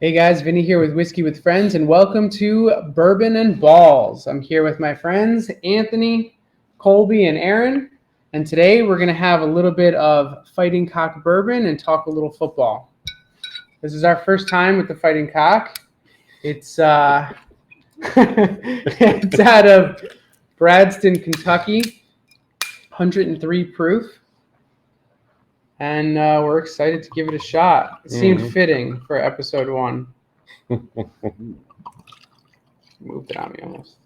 Hey guys, Vinny here with Whiskey with Friends, and welcome to Bourbon Balls. I'm here with my friends Anthony, Colby, and Aaron, and today we're going to have a little bit of Fighting Cock Bourbon and talk a little football. This is our first time with the Fighting Cock. It's it's out of Bradston, Kentucky, 103 proof. And we're excited to give it a shot. It seemed fitting for episode 1. Moved it on me almost.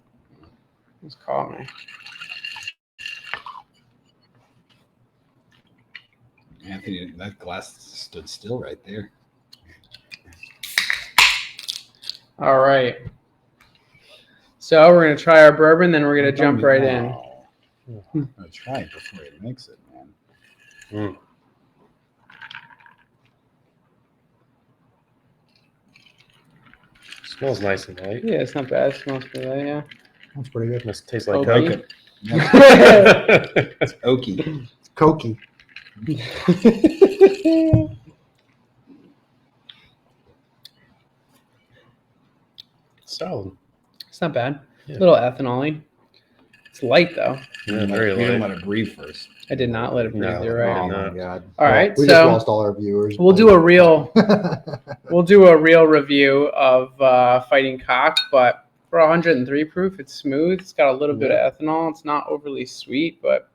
Just caught me. Anthony, that glass stood still right there. All right. So we're going to try our bourbon, then we're going to jump right in. I'm going to try it before you mix it, man. Smells nice and light. Yeah, it's not bad. It smells good, yeah. That's pretty good. Must taste like Okay. Coke. It's oaky. It's cokey. Solid. It's not bad. Yeah. A little ethanol-y. It's light, though. Yeah, We very didn't light. let it breathe first. I did not let it breathe. No. You're right. Oh no. my god! All right, we so just lost all our viewers. We'll do a real review of Fighting Cock, but for 103 proof, it's smooth. It's got a little bit of ethanol. It's not overly sweet, but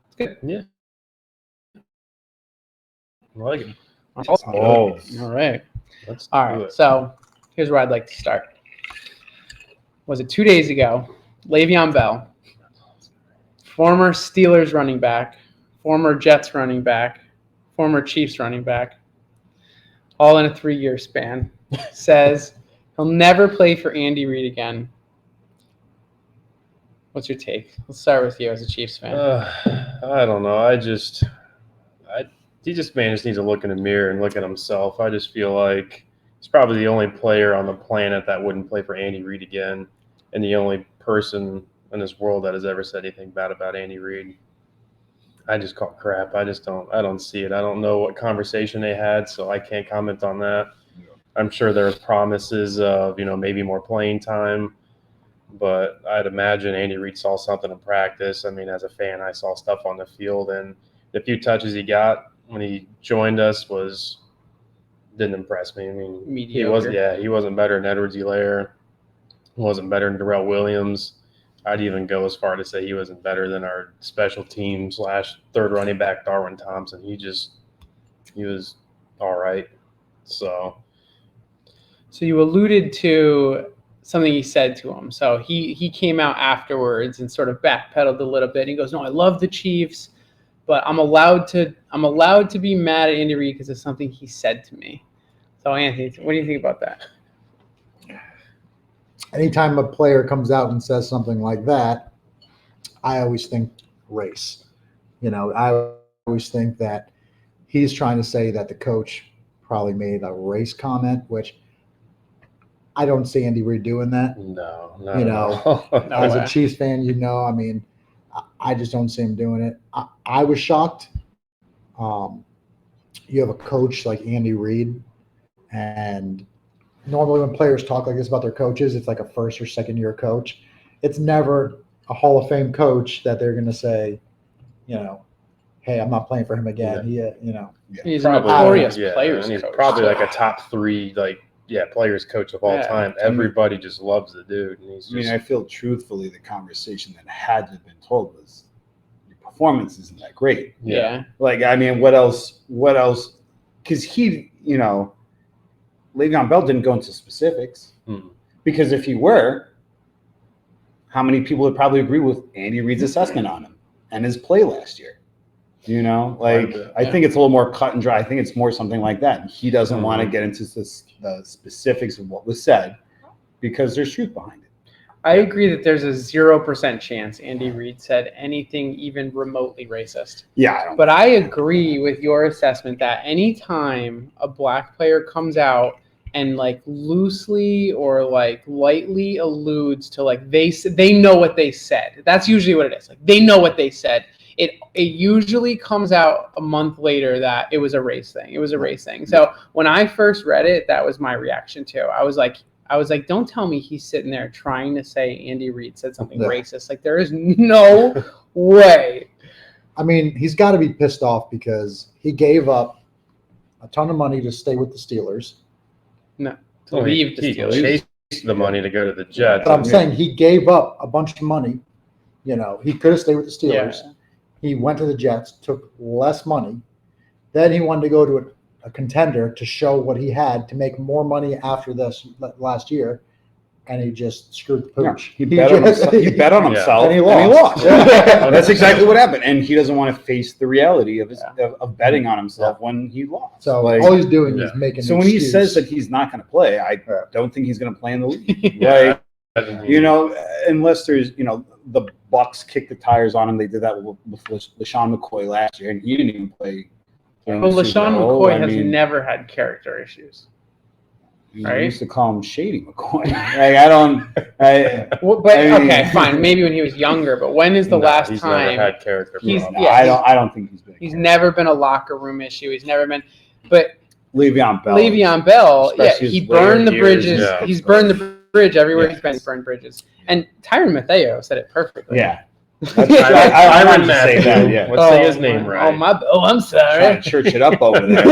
it's good. Yeah. I like it. Oh, Oh. all right. Let's All do right. it. So here's where I'd like to start. Was it 2 days ago? Le'Veon Bell, former Steelers running back, former Jets running back, former Chiefs running back, all in a 3-year span, says he'll never play for Andy Reid again. What's your take? Let's start with you as a Chiefs fan. I don't know. He just needs to look in the mirror and look at himself. I just feel like he's probably the only player on the planet that wouldn't play for Andy Reid again, and the only person in this world that has ever said anything bad about Andy Reid. I just call crap. I don't see it. I don't know what conversation they had, so I can't comment on that. Yeah. I'm sure there was promises of, maybe more playing time, but I'd imagine Andy Reid saw something in practice. I mean, as a fan, I saw stuff on the field, and the few touches he got when he joined us didn't impress me. I mean, Mediocre. he wasn't better than Edwards-Helaire. He wasn't better than Darrell Williams. I'd even go as far to say he wasn't better than our special team / third running back, Darwin Thompson. He was all right. So you alluded to something he said to him. So he came out afterwards and sort of backpedaled a little bit. He goes, "No, I love the Chiefs, but I'm allowed to be mad at Andy Reid because of something he said to me." So Anthony, what do you think about that? Anytime a player comes out and says something like that, I always think race. I always think that he's trying to say that the coach probably made a race comment, which I don't see Andy Reid doing that. no. No As way. a Chiefs fan, I mean, I just don't see him doing it. I was shocked. You have a coach like Andy Reid, and normally when players talk like this about their coaches, it's like a first or second year coach. It's never a Hall of Fame coach that they're going to say, hey, I'm not playing for him again. He's a notorious and players he's coach. probably like a top 3 players coach of all Yeah. time. Everybody just loves the dude, and he's I mean, just I feel truthfully the conversation that had to have been told was your performance isn't that great. Yeah. Like, I mean, what else? Because he, Le'Veon Bell didn't go into specifics. Because if he were, how many people would probably agree with Andy Reid's assessment on him and his play last year? I think it's a little more cut and dry. I think it's more something like that. He doesn't want to get into the specifics of what was said because there's truth behind it. I agree that there's a 0% chance Andy Reid said anything even remotely racist. Yeah, But I agree with your assessment that anytime a black player comes out and loosely or lightly alludes to they know what they said. That's usually what it is. They know what they said. it usually comes out a month later that it was a race thing. It was a race thing. So when I first read it, that was my reaction too. I was like, don't tell me he's sitting there trying to say Andy Reid said something racist. Like, there is no way. I mean, he's got to be pissed off because he gave up a ton of money to stay with the Steelers. No, to leave the Steelers. Chased the money to go to the Jets. But I'm saying he gave up a bunch of money. You know, he could have stayed with the Steelers. Yeah. He went to the Jets, took less money. Then he wanted to go to a contender to show what he had to make more money after this last year, and he just screwed the pooch. He bet on himself, and he lost. Yeah. That's exactly what happened, and he doesn't want to face the reality of of betting on himself when he lost. So all he's doing is making. So when he says that he's not going to play, I don't think he's going to play in the league. You know, unless there's the Bucks kicked the tires on him. They did that with LaShawn McCoy last year, and he didn't even play. Well, LaShawn McCoy has never had character issues. I used to call him Shady McCoy. Okay, fine. Maybe when he was younger, but when is the last he's time never had character? I don't think he's been. He's never been a locker room issue. He's never been. But Le'Veon Bell, he burned the bridges. Yeah. He's burned the bridge everywhere he's been. He's burned bridges. And Tyrann Mathieu said it perfectly. Yeah. I wanted to say that. Yeah. Let's say his name right. I'm sorry. Trying to church it up over there.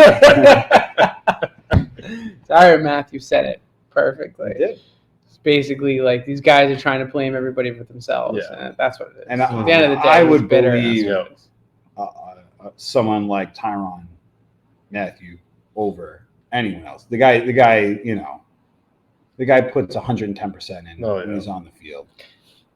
Tyrann Mathieu said it perfectly. He did. It's basically like these guys are trying to blame everybody for themselves. Yeah. And that's what it is. And at the end of the day, I would bitter. believe someone like Tyrann Mathieu over anyone else. The guy, the guy puts 110% in when he's on the field.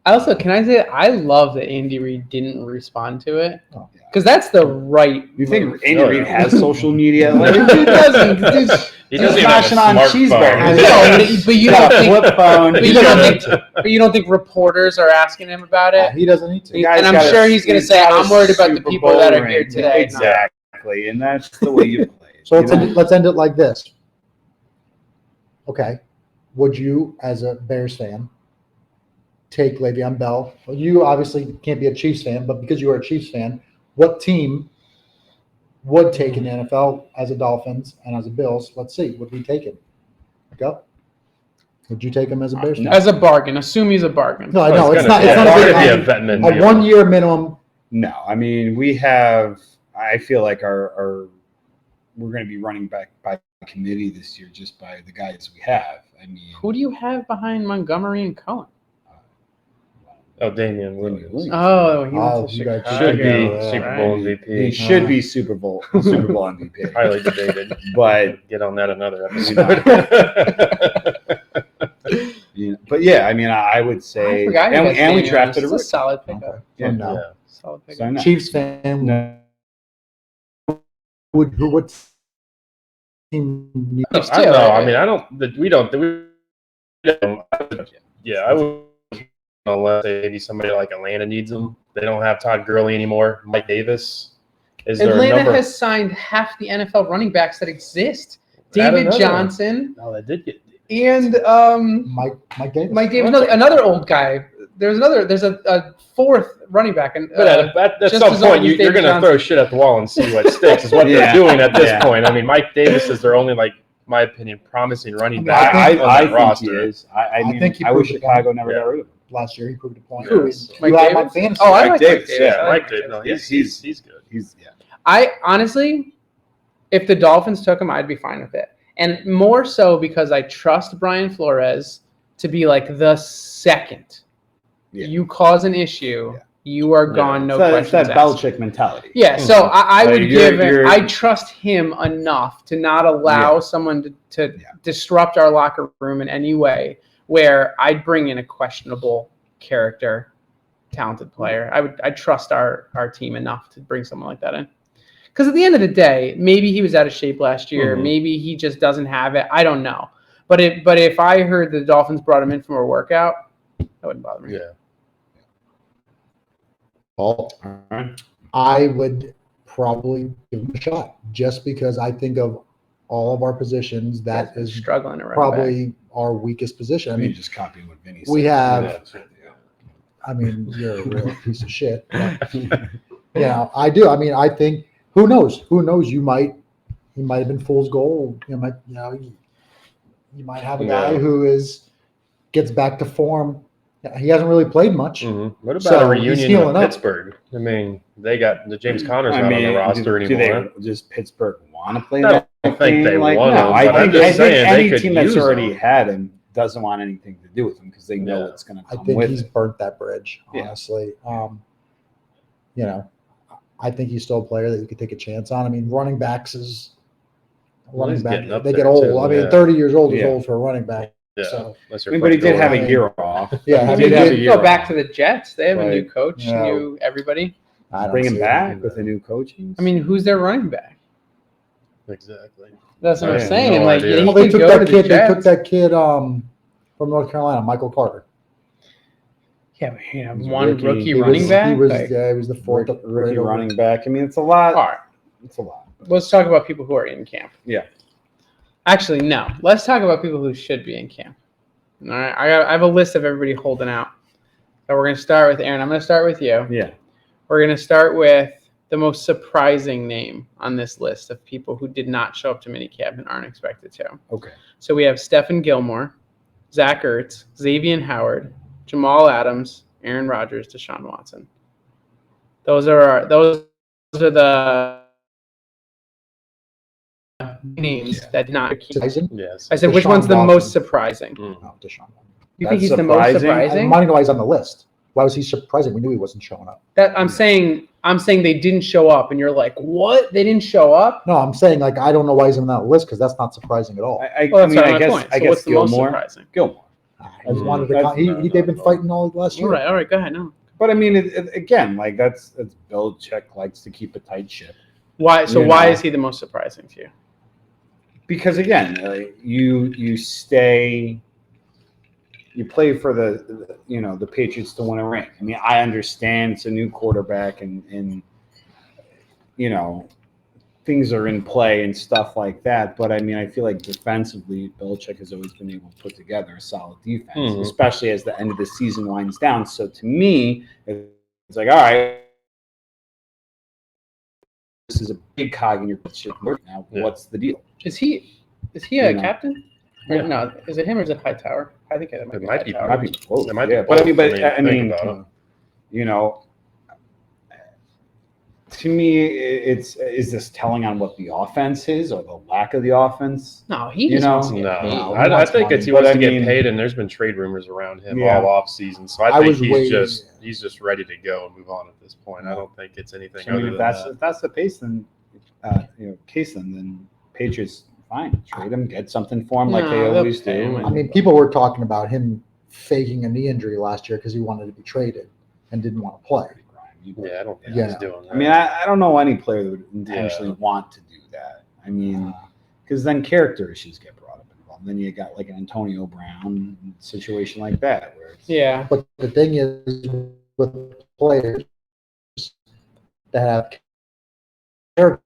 Also, can I say I love that Andy Reid didn't respond to it? Oh, yeah. Because that's the right. You think move. Andy Reid has social media? Like, he doesn't. He doesn't even have a on smartphone. No, but you don't think. Flip phone. But you don't think reporters are asking him about it? He doesn't need to. And I'm sure he's going to say, "I'm worried about the people that are here today." Exactly, and that's the way you play it. So let's end it like this. Okay, would you, as a Bears fan, take Le'Veon Bell? Well, you obviously can't be a Chiefs fan, but because you are a Chiefs fan, what team would take in the NFL as a Dolphins and as a Bills? Let's see. Would we take him? Go. Would you take him as a Bears fan? As a bargain. Assume he's a bargain. No, I know. It's not a big 1 year minimum. No, I mean, we have – I feel like we're going to be running back by committee this year just by the guys we have. I mean – who do you have behind Montgomery and Cohen? Oh, Damian Williams. Oh, he went to you guys Chicago. Should be Right. Super Bowl MVP. he should be Super Bowl MVP. Highly debated. But get on that another episode. But yeah, I mean, I would say, I forgot you guys and we named drafted him. a It's a solid pickup. Okay. Yeah. So no. Yeah. Solid pickup. So no. Chiefs fan. No. Who would team need? I don't know. I mean, I don't. We don't. Yeah, I would. Unless maybe somebody like Atlanta needs them. They don't have Todd Gurley anymore. Mike Davis. Is there a Atlanta number? has signed half the NFL running backs that exist. David Johnson No, they did get. and Mike Davis. Mike Davis. Another old guy. There's a fourth running back. And, But at just some as old point, as you're David going to Johnson. throw shit at the wall and see what sticks. Is what they're doing at this point. I mean, Mike Davis is their only, like, my opinion, promising running back I on that think roster. he is. I mean, think he I wish proved Chicago it. never got rid of him. Last year, he proved a point. Who? Mike You have Davis? my fantasy. Oh, I Mike like Davis, Mike Davis. yeah. I like Mike Davis. No, He's good. He's I honestly, if the Dolphins took him, I'd be fine with it. And more so because I trust Brian Flores to be like the second you cause an issue, you are gone, no questions It's that asked. Belichick mentality. Yeah, so I Like, would give him, I trust him enough to not allow someone to disrupt our locker room in any way where I'd bring in a questionable character, talented player. I'd trust our team enough to bring someone like that in. Because at the end of the day, maybe he was out of shape last year. Mm-hmm. Maybe he just doesn't have it. I don't know. But if I heard the Dolphins brought him in from a workout, that wouldn't bother me. Yeah. All I would probably give him a shot just because I think of all of our positions, that Guys are is struggling to run back. probably our weakest position. I I mean, mean, just copying what Vinny said. we have, Yeah. I mean, you're a real piece of shit. But Yeah, I do. I mean, I think who knows? Who knows? He might have been fool's gold. You might have a guy Yeah. who gets back to form. He hasn't really played much. What about So a he's reunion healing with up. Pittsburgh? I mean, they got the James Conner's I not mean, on the roster do anymore. does Pittsburgh want to play I that don't think they like, want no, him, I but I'm think, just I think saying they any could team that's use already him. had him doesn't want anything to do with him because they know Yeah. it's going to I come think with he's it. burnt that bridge, Yeah. honestly. I think he's still a player that you could take a chance on. I mean, running backs Well, he's getting up they there, get old. too, I mean, yeah. 30 years old is Yeah. old for a running back. Yeah, So that's I your mean, but he first did have goal. a year off. Yeah, I I mean, mean, have a you year go back off. to the Jets. They have a new Like, coach, no. new everybody. I don't Bring him see back with a new coaching. I mean, who's their running back? Exactly. That's what I I'm have saying. no Like, idea. he Well, they could took go to that the kid. They Jets. took that kid from North Carolina, Michael Carter. Yeah, but you have He's a one rookie. rookie He running was- back. He was Like, he was the fourth rookie over. running back. I mean, it's a lot. all right, It's a lot. let's talk about people who are in camp. Yeah. Actually, no. Let's talk about people who should be in camp. All right, I have a list of everybody holding out. So we're going to start with Aaron. I'm going to start with you. Yeah. We're going to start with the most surprising name on this list of people who did not show up to minicamp and aren't expected to. Okay. So we have Stephen Gilmore, Zach Ertz, Xavier Howard, Jamal Adams, Aaron Rodgers, Deshaun Watson. Those are the names that did not. Surprising? Yes. I said, which Deshaun one's the Watson. most surprising? No, Deshaun. You That's think he's the most surprising. I surprising? want to know why he's on the list. Why was he surprising? We knew he wasn't showing up. That I'm saying they didn't show up, and you're like, what? They didn't show up? No, I'm saying like I don't know why he's on that list because that's not surprising at all. Well, I that's mean, my I guess point. I So guess what's the most Gilmore. surprising? Gilmore. I just wanted to. That's- They've been fighting all last year. All right, go ahead. No. But I mean, again, like that's Belichick likes to keep a tight ship Why? So You why know. is he the most surprising to you? because again, you stay, you play for the Patriots to win a ring. I mean, I understand it's a new quarterback and things are in play and stuff like that. But I mean, I feel like defensively, Belichick has always been able to put together a solid defense, Mhm. especially as the end of the season winds down. So to me, it's like, all right, this is a big cog in your ship. Now, Yeah. what's the deal? Is he a You know. captain? Or, Yeah. No, is it him or is it Hightower? I think it might It be might be Hightower. Might be both. It might be yeah. But I mean, both. I mean, think about it. you know, to me, is this telling on what the offense is or the lack of the offense? No, he You just know, wants to get No, paid. he I wants think money, he but wants I to get mean- paid, and there's been trade rumors around him Yeah. all off season. So I I think was way- he's just ready to go and move on at this point. I don't think it's anything I mean, other if than that's that. if that's the pace, then then Patriots fine, trade him, get something for him like No, they they'll always pay him. do. I mean, people were talking about him faking a knee injury last year because he wanted to be traded and didn't want to play. Yeah, I don't think Yeah. he's doing that. I mean, I don't know any player that would intentionally Yeah. want to do that. I mean, because then character issues get brought up involved. Then you got like an Antonio Brown situation like that, where it's, Yeah. But the thing is, with players that have character,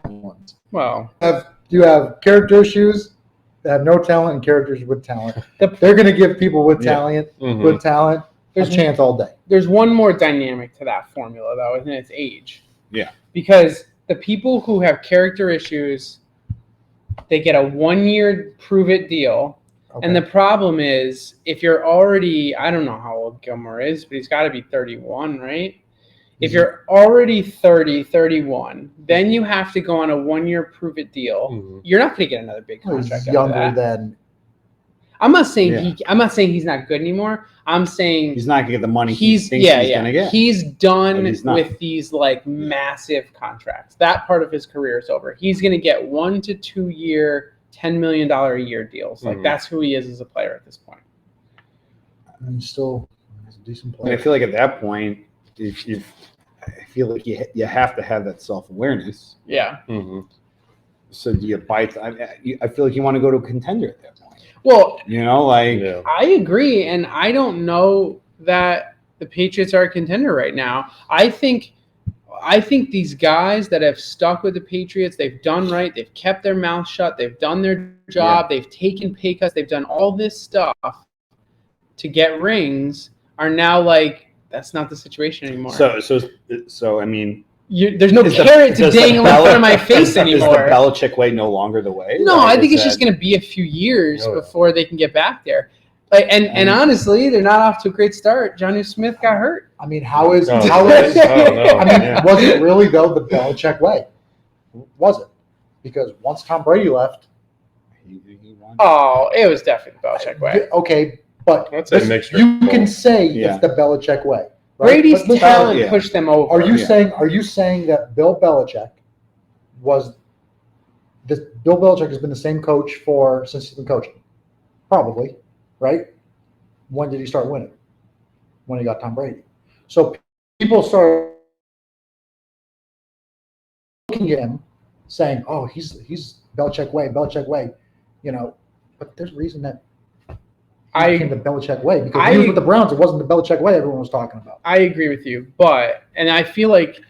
ones. Well, You have character issues that have no talent and characters with talent. The- They're going to give people with Yeah. talent, Mhm. good talent, a There's- chance all day. there's one more dynamic to that formula, though, and it's age. Yeah. Because the people who have character issues, they get a 1-year prove-it deal. Okay. And the problem is, if you're already, I don't know how old Gilmore is, but he's got to be 31, right? If you're already 30, 31, then you have to go on a 1-year prove-it deal. Mhm. You're not going to get another big Well, contract. he's After younger that. than I'm not saying Yeah. I'm not saying he's not good anymore. I'm saying he's not gonna get the money he's he thinks he's gonna get. He's done But he's not. with these like massive contracts. That part of his career is over. He's going to get 1 to 2 year, $10 million a year deals. Like Mhm. that's who he is as a player at this point. and he's still he's a decent I mean, I player. feel like at that point, I feel like you have to have that self awareness. Yeah. Mhm. So do you bite? I feel like you want to go to a contender at that point. Well, You know, like Yeah. I agree, and I don't know that the Patriots are a contender right now. I think these guys that have stuck with the Patriots, they've done right. They've kept their mouth shut. They've done their job. They've taken pay cuts. They've done all this stuff to get rings. are now like, that's not the situation anymore. So I mean, There's no carrot to dangle in front of my face anymore. Is the Belichick way no longer the way? No, I think it's just going to be a few years before they can get back there. And honestly, they're not off to a great start. Johnny Smith got hurt. I mean, how is? Oh, How no. is? Oh, I mean, yeah. was it really though the Belichick way? Was it? Because once Tom Brady left, he won. Oh, it was definitely the Belichick way. okay, but I'd say mixture. you can say Yeah. it's the Belichick way. Right? Brady's But listen, talent yeah. pushed them over. Are you Yeah. saying that Bill Belichick was this? Bill Belichick has been the same coach since he's been coaching, probably, right? When did he start winning? When he got Tom Brady. So people started looking at him, saying, "Oh, he's Belichick way, you know." But there's a reason that he became the Belichick way, because he was with the Browns. It wasn't the Belichick way everyone was talking about. I agree with you, and I feel like,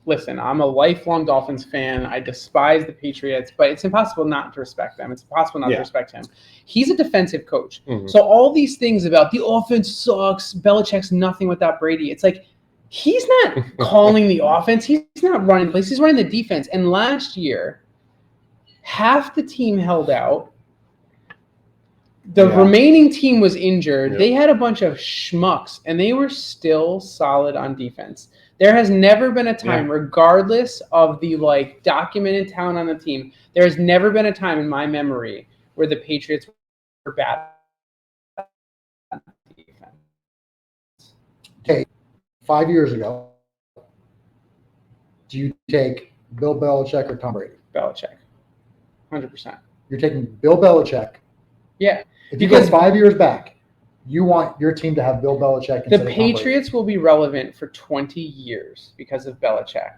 listen, I'm a lifelong Dolphins fan. I despise the Patriots, but it's impossible not to respect them. It's impossible not to respect him. He's a defensive coach. Mhm. So all these things about the offense sucks, Belichick's nothing without Brady. It's like, he's not calling the offense. He's not running plays. He's running the defense. And last year, half the team held out. The remaining team was injured. Yeah. They had a bunch of schmucks, and they were still solid on defense. There has never been a time, regardless of the documented talent on the team, there has never been a time in my memory where the Patriots were bad on defense. Okay, 5 years ago, do you take Bill Belichick or Tom Brady? Belichick, 100%. You're taking Bill Belichick. Yeah. If you go 5 years back, you want your team to have Bill Belichick. The Patriots will be relevant for 20 years because of Belichick.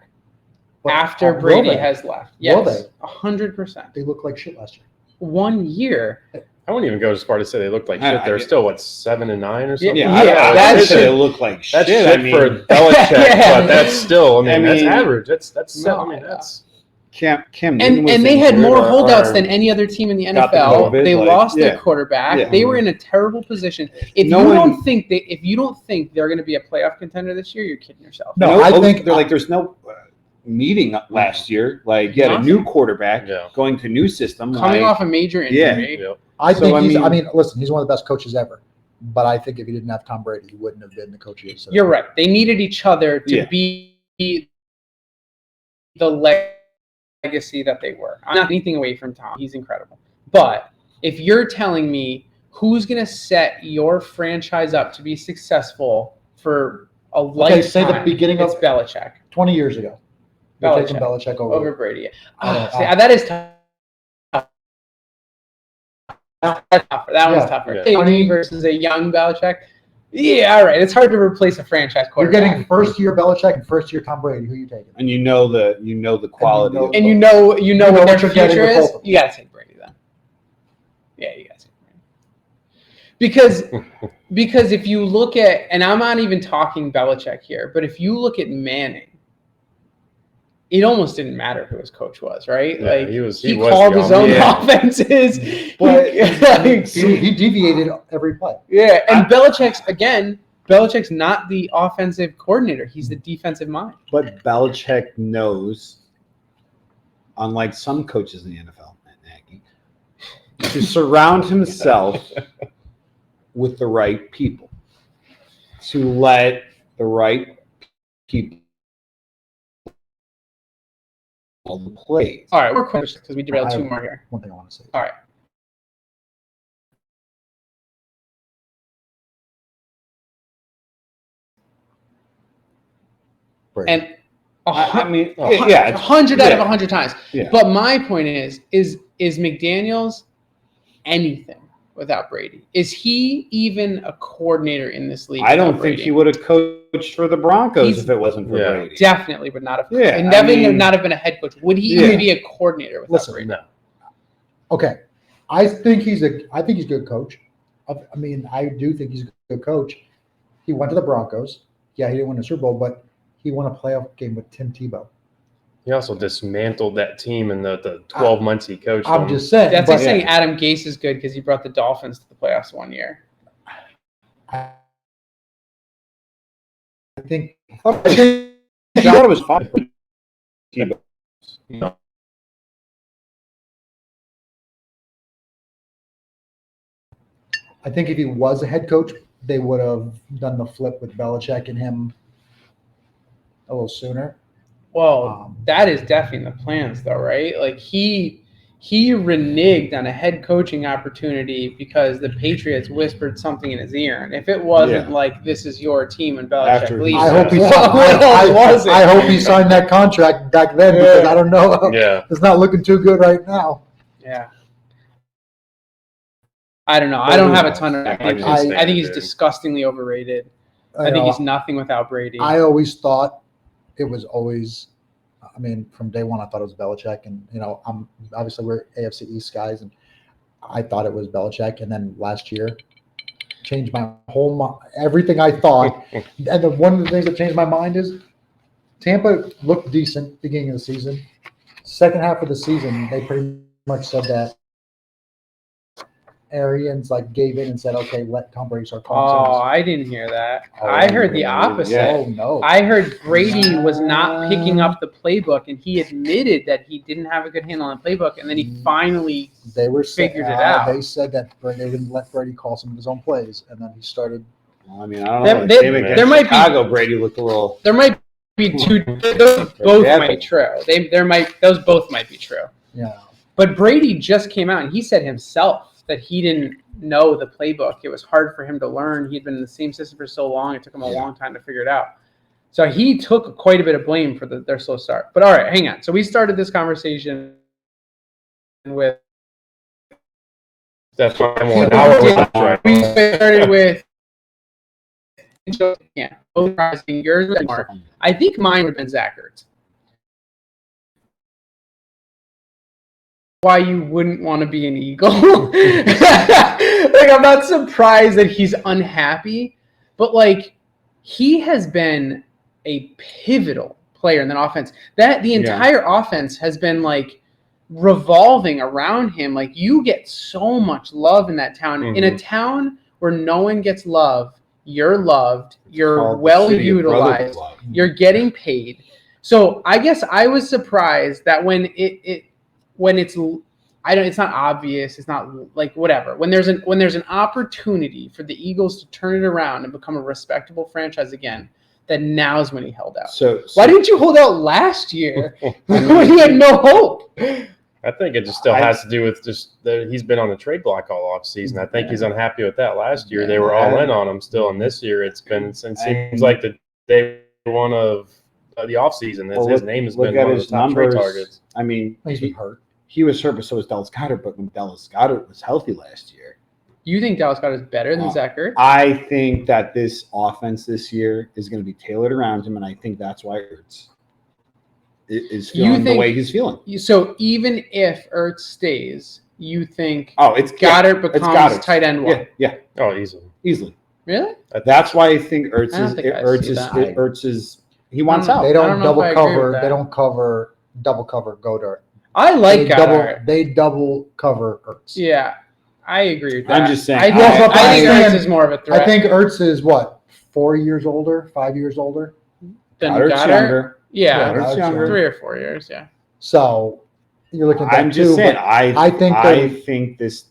But after will Brady they? has left. Will Yes, they? 100%. They look like shit last year. 1 year. I wouldn't even go as far to say they looked like shit. I They're get- still 7-9 or something. Yeah, I that's would say shit. they look like That's shit. shit I mean, for Belichick, Yeah. but that's still. I mean, that's mean, average. That's. No, I mean, that's. Cam Newton And was they had injured more or- holdouts or than any other team in the got the NFL. COVID, They lost their yeah. quarterback. Yeah. They were in a terrible position. If No you one- don't think they're going to be a playoff contender this year, you're kidding yourself. No, I think- they're like there's no meeting last year. Like you had a new quarterback going to new system, Coming like, off a major injury. Yeah. I think So, I I mean- mean, listen, he's one of the best coaches ever. But I think if he didn't have Tom Brady, he wouldn't have been the coach he is today. You're right. They needed each other to be the legacy that they were. I'm not anything away from Tom. He's incredible. But if you're telling me who's going to set your franchise up to be successful for a lifetime, say the beginning it's of- Belichick 20 years ago. You're taking Belichick over Brady. I don't- That is tough. That's tougher. That one's tougher. Yeah. Brady versus a young Belichick. Yeah, all right. It's hard to replace a franchise You're quarterback. getting first year Belichick and first year Tom Brady. Who are you taking? and you know the quality. know- of And both. you know what their what you're getting future with is. both of them. You gotta take Brady then. Yeah, you gotta take Brady. Because if you look at, and I'm not even talking Belichick here, but if you look at Manning, it almost didn't matter who his coach was, right? Yeah, like he was called the his own Yeah. offenses. But Like, he deviated every play. yeah, and Belichick's not the offensive coordinator. He's the defensive mind. But Belichick knows, unlike some coaches in the NFL, Matt Nagy, to surround himself with the right people, to let the right people call the plays. All right, we're quick because we derailed I- two more here. One thing I want to say. All right. Brady. And I mean, yeah, yeah, it's- 100 out of yeah. 100 times. Yeah. But my point is McDaniels anything without Brady? Is he even a coordinator in this league? I don't without think Brady? he would have coached for the Broncos He's- if it wasn't for Yeah. Brady. Definitely would not have. Yeah, and I never mean- would not have been a head coach. Would he Yeah. even be a coordinator without Listen, Brady? No. Okay, I think he's a good coach. I mean, I do think he's a good coach. He went to the Broncos. Yeah, he didn't win a Super Bowl, but he won a playoff game with Tim Tebow. He also dismantled that team in the 12 months he coached I'm them. just saying. That's but like saying Adam Gase is good because he brought the Dolphins to the playoffs 1 year. I think I thought it was fine. No. I think if he was a head coach, they would have done the flip with Belichick and him a little sooner. Well, that is definitely in the plans, though, right? Like he reneged on a head coaching opportunity because the Patriots whispered something in his ear, and if it wasn't like this is your team and Belichick After he leaves, I hope he was it? I hope he signed that contract back then because I don't know. Yeah. It's not looking too good right now. Yeah. I don't know. I don't have a ton of. Yeah, I think he's dude. disgustingly overrated. I think he's nothing without Brady. I always thought it was always. I mean, from day one, I thought it was Belichick, and I'm obviously we're AFC East guys, and I thought it was Belichick, and then last year changed my whole everything I thought. And then one of the things that changed my mind is Tampa looked decent beginning of the season. Second half of the season, they pretty much said that Arians gave in and said, "Okay, let Tom Brady start calling." Oh, I didn't hear that. Oh, I heard the yeah. opposite. Oh no! I heard Brady was not picking up the playbook, and he admitted that he didn't have a good handle on the playbook, and then he finally They were figured it out. They said that they didn't let Brady call some of his own plays, and then he started. Well, I mean, I don't know. There might be Chicago. Brady looked a little. there might be two. Those both Yeah. might be true. Those both might be true. Yeah. But Brady just came out and he said himself that he didn't know the playbook. It was hard for him to learn. He'd been in the same system for so long. It took him a long time to figure it out. So he took quite a bit of blame for their slow start. But all right, hang on. So we started this conversation with. That's why I'm We started with. Yeah, both surprising. Yours was more. I think mine would have been Zach Ertz. Why you wouldn't want to be an Eagle. I'm not surprised that he's unhappy, but he has been a pivotal player in that offense. That the entire offense has been revolving around him. You get so much love in that town. Mm-hmm. In a town where no one gets love, you're loved, you're well utilized, you're getting paid. So I guess I was surprised that when it's not obvious, it's not whatever. When there's an opportunity for the Eagles to turn it around and become a respectable franchise again, then now's when he held out. So why didn't you hold out last year when he had no hope? I think it just still has to do with just that he's been on the trade block all off season. I think he's unhappy with that. Last year they were all in on him still, and this year it seems like the day one of the off season. His name has been one of the top trade targets. I mean, He's been hurt. He was hurt, but so was Dallas Goedert. But when Dallas Goedert was healthy last year, You think Dallas Goedert is better than Zach Ertz? I think that this offense this year is going to be tailored around him, and I think that's why Ertz is feeling the way he's feeling. So even if Ertz stays, you think it's Goddard becomes tight end one? Yeah. Oh, easily. Really? That's why I think Ertz I don't think I see that. he wants out. They don't double cover. that. They don't double cover Goddard. I like Goddard. They double cover Ertz. Yeah, I agree with that. I'm just saying. I think Ertz is more of a threat. I think Ertz is 4 years older, 5 years older than Goddard's Goddard. younger. Yeah, Goddard's younger. 3 or 4 years. Yeah. So you're looking at that I'm just too, saying. but I think think this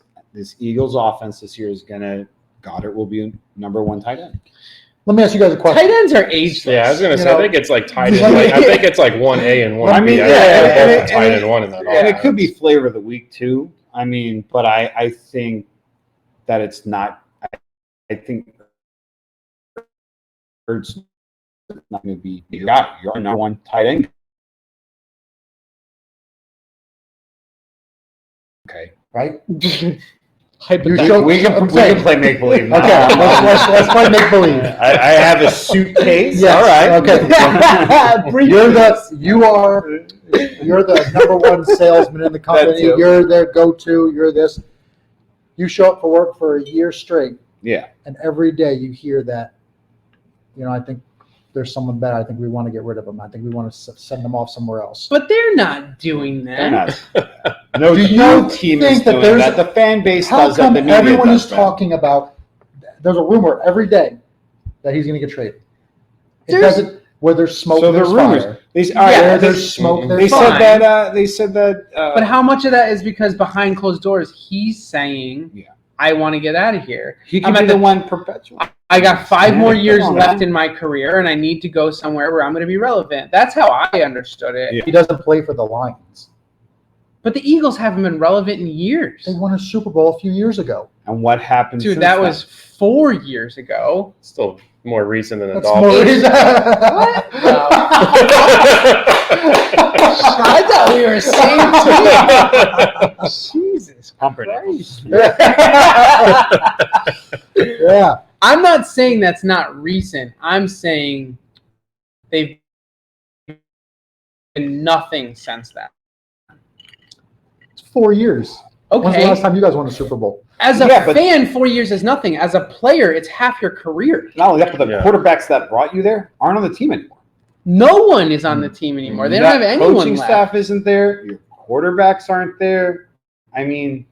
Eagles offense this year is gonna. Goddard will be number one tight end. let me ask you guys a question. Tight ends are ageless. Yeah, I was gonna say. I think it's tight end. I think it's 1A and 1B. I mean, tight end one in that. And it could be flavor of the week too. I mean, but I think that it's not. I think Ertz not going to be your number one tight end. Okay, Right? Hypothetical. we can play make believe. Okay, let's play make believe. I have a suitcase. Yes, All right. Okay. You're the number one salesman in the company. too. You're their go-to. You're this. You show up for work for a year straight, Yeah. and every day you hear that. I think there's someone better. I think we want to get rid of them. I think we want to send them off somewhere else. But they're not doing that. They're not. No, Do you no team is think that doing there's- that. The fan base How does that. come The media everyone does is that. talking about? There's a rumor every day that he's going to get traded. It doesn't. Where there's smoke, So there's the rumors. fire. Yeah, There's smoke. They There's said fire. that. They said that. But how much of that is because behind closed doors he's saying, Yeah. I want to get out of here. he I'm could be at the the- one perpetual. I got 5 more years Come on, left man. in my career, and I need to go somewhere where I'm going to be relevant. That's how I understood it. Yeah. He doesn't play for the Lions. But the Eagles haven't been relevant in years. They won a Super Bowl a few years ago. And what happened? Dude, since that then? was 4 years ago. Still more recent than the That's Dolphins. I thought we were the same team. Jesus Christ. Yeah. I'm not saying that's not recent. I'm saying they've been nothing since then. It's 4 years. When's the Okay. last time you guys won a Super Bowl? As a Yeah, but- fan, 4 years is nothing. As a player, it's half your career. Not only that, but the Yeah. quarterbacks that brought you there aren't on the team anymore. No one is on the team anymore. They don't That have anyone coaching left. staff isn't there. Your quarterbacks aren't there. I mean,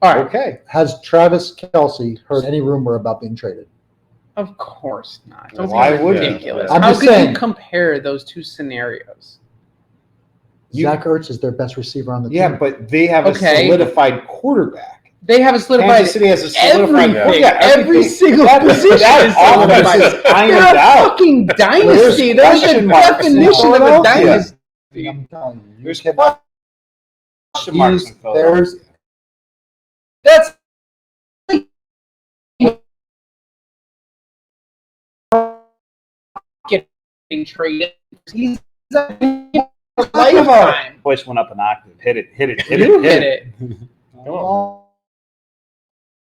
All right. okay. Has Travis Kelce heard any rumor about being traded? Of course not. Don't Why be would you? ridiculous. Yeah. I'm How just could saying. you compare those two scenarios? Zach Ertz is their best receiver on the Yeah, team. but they have Okay. a solidified quarterback. They have a solidified Kansas City has a solidified everything. Yeah, Every single That- position that is offense solidified. is ironed They're a out. fucking dynasty. There's They're the question marks in definition of a Philadelphia. dynasty. I'm telling you, you There's cannot question marks use in Philadelphia. That's getting traded. He's a lifetime. Voice went up an octave. Hit it. You hit it.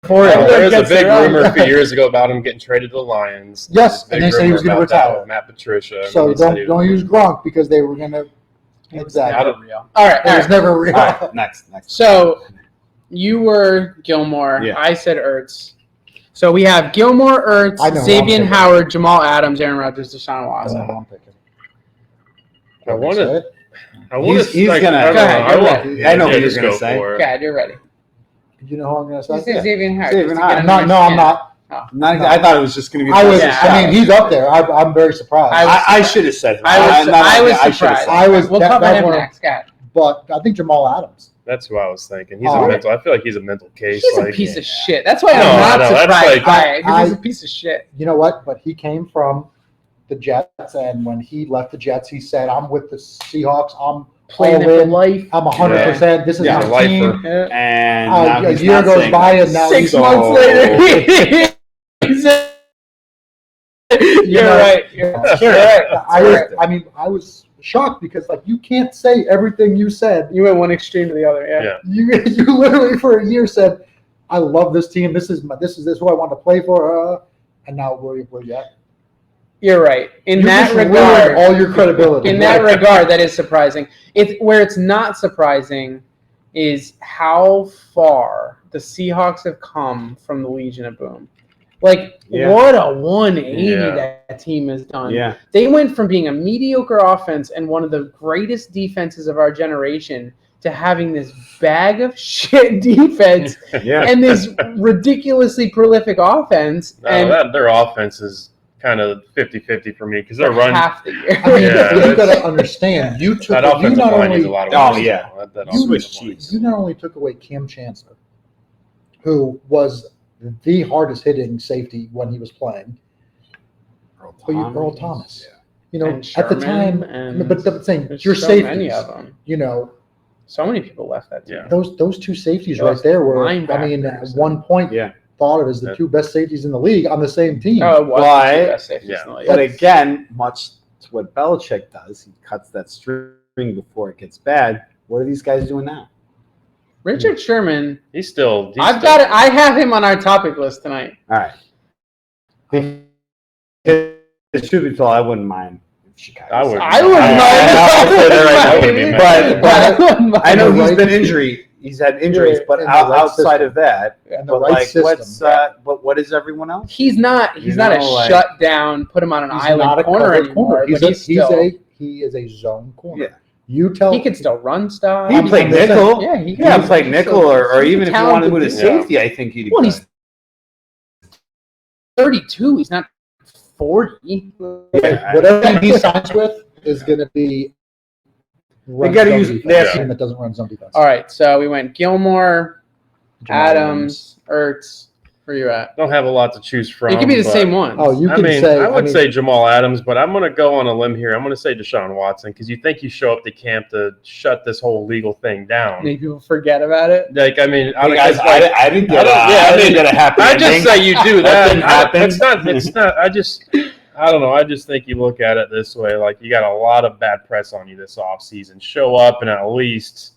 There was a Gets big it right. rumor a few years ago about him getting traded to the Lions. Yes, Big and they said he rumor was going to about that retire. with Matt Patricia. and So he said he don't was- use Gronk because they were going to. Exactly. Never real. All right. It All was right. never real. All right, next. So you were Gilmore. Yeah. I said Ertz. So we have Gilmore, Ertz, I know who I'm Xavier picking. Howard, Jamal Adams, Aaron Rodgers, Deshaun Watson. I'm picking. I want to. I want He's- to. he's gonna- I don't Go ahead, know. you're I ready. want- I know what yeah, you're just gonna go say. for it. God, you're ready. You know who I'm going to You say? said Xavier Howard. Xavier just to Howard. get No, under no, I'm skin. not. I thought it was just going to be. I was. Yeah. I mean, he's up there. I'm very surprised. I should have said. I was should've surprised. said- I was- We'll that- cover that's him one of- next. God. But I think Jamal Adams. That's who I was thinking. He's Oh. a mental. I feel like he's a mental case. He's like, a piece of shit. That's why No, I'm I not know. That's surprised like- by it. 'Cause he's I- a piece of shit. You know what? But he came from the Jets, and when he left the Jets, he said, "I'm with the Seahawks. I'm Playing all it for in. life. I'm 100%. This is Yeah, my lifer. team." Yeah. And now A he's year not goes saying by, that. and now 6 he's months later. You You're know, right. You're right. I mean, I was shocked because like you can't say everything you said. You went one extreme to the other. Yeah. Yeah. You literally for a year said, "I love this team. This is who I want to play for." And now where you at? You're right. In You that just ruined regard, all your credibility. in that regard, that is surprising. Where it's not surprising is how far the Seahawks have come from the Legion of Boom. Like, Yeah. what a 180 Yeah. that team has done. Yeah. They went from being a mediocre offense and one of the greatest defenses of our generation to having this bag of shit defense Yeah. and this ridiculously prolific offense. and their offense is kind of 50-50 for me because they're for running. half the year. I mean, Yeah, you got that's- to understand. You took. That You offensive not line needs a only lot of Oh, work. yeah. That You- offensive line. you not only took away Cam Chancellor, who was the hardest hitting safety when he was playing, but you Earl Thomas. You know, And at the Sherman time, and but I'm saying There's your so safeties. many of them. You know, So many people left that team. Yeah. those two safeties Those right there were. I mean, linebackers. at one point, Yeah. thought of as the Yeah. two best safeties in the league on the same team. Oh, it was But- the two best safeties Yeah. in the league. But again, much to what Belichick does, he cuts that string before it gets bad. What are these guys doing now? Richard Sherman, He's still. I've got it. I have him on our topic list tonight. All right. It should be told, I wouldn't mind if Chicago. I would. I wouldn't mind. I'll say that right now, I wouldn't be mad. But I know And the he's right- been injury. He's had injuries, but And the right outside system. of that, And the but right like, system. but what is everyone else? He's not. He's You not a know, like- shut down. Put him on an He's island not a corner covered anymore. corner. But he's still. He is a zone corner. Yeah. You tell He could still run stuff. He played I'm saying- nickel. Yeah, he Yeah, can. played nickel, or he's a even if you wanted to move to talented dude. safety, I think he'd. Well, he's 32. He's not 40. Whatever he signs with is going to be. They got to use that team that doesn't run zone defense. All right, so we went Gilmore, Jamal Adams, Ertz. Where you at? Don't have a lot to choose from. It could be the but- same ones. Oh, you I can mean, say. I would say Jamal Adams, but I'm going to go on a limb here. I'm going to say Deshaun Watson because you think you show up to camp to shut this whole legal thing down. Maybe people forget about it. Like, I mean, Hey guys, I didn't get I didn't get a happy I just ending. say you do that. didn't happen. It's not. I don't know. I just think you look at it this way. Like, you got a lot of bad press on you this offseason. Show up and at least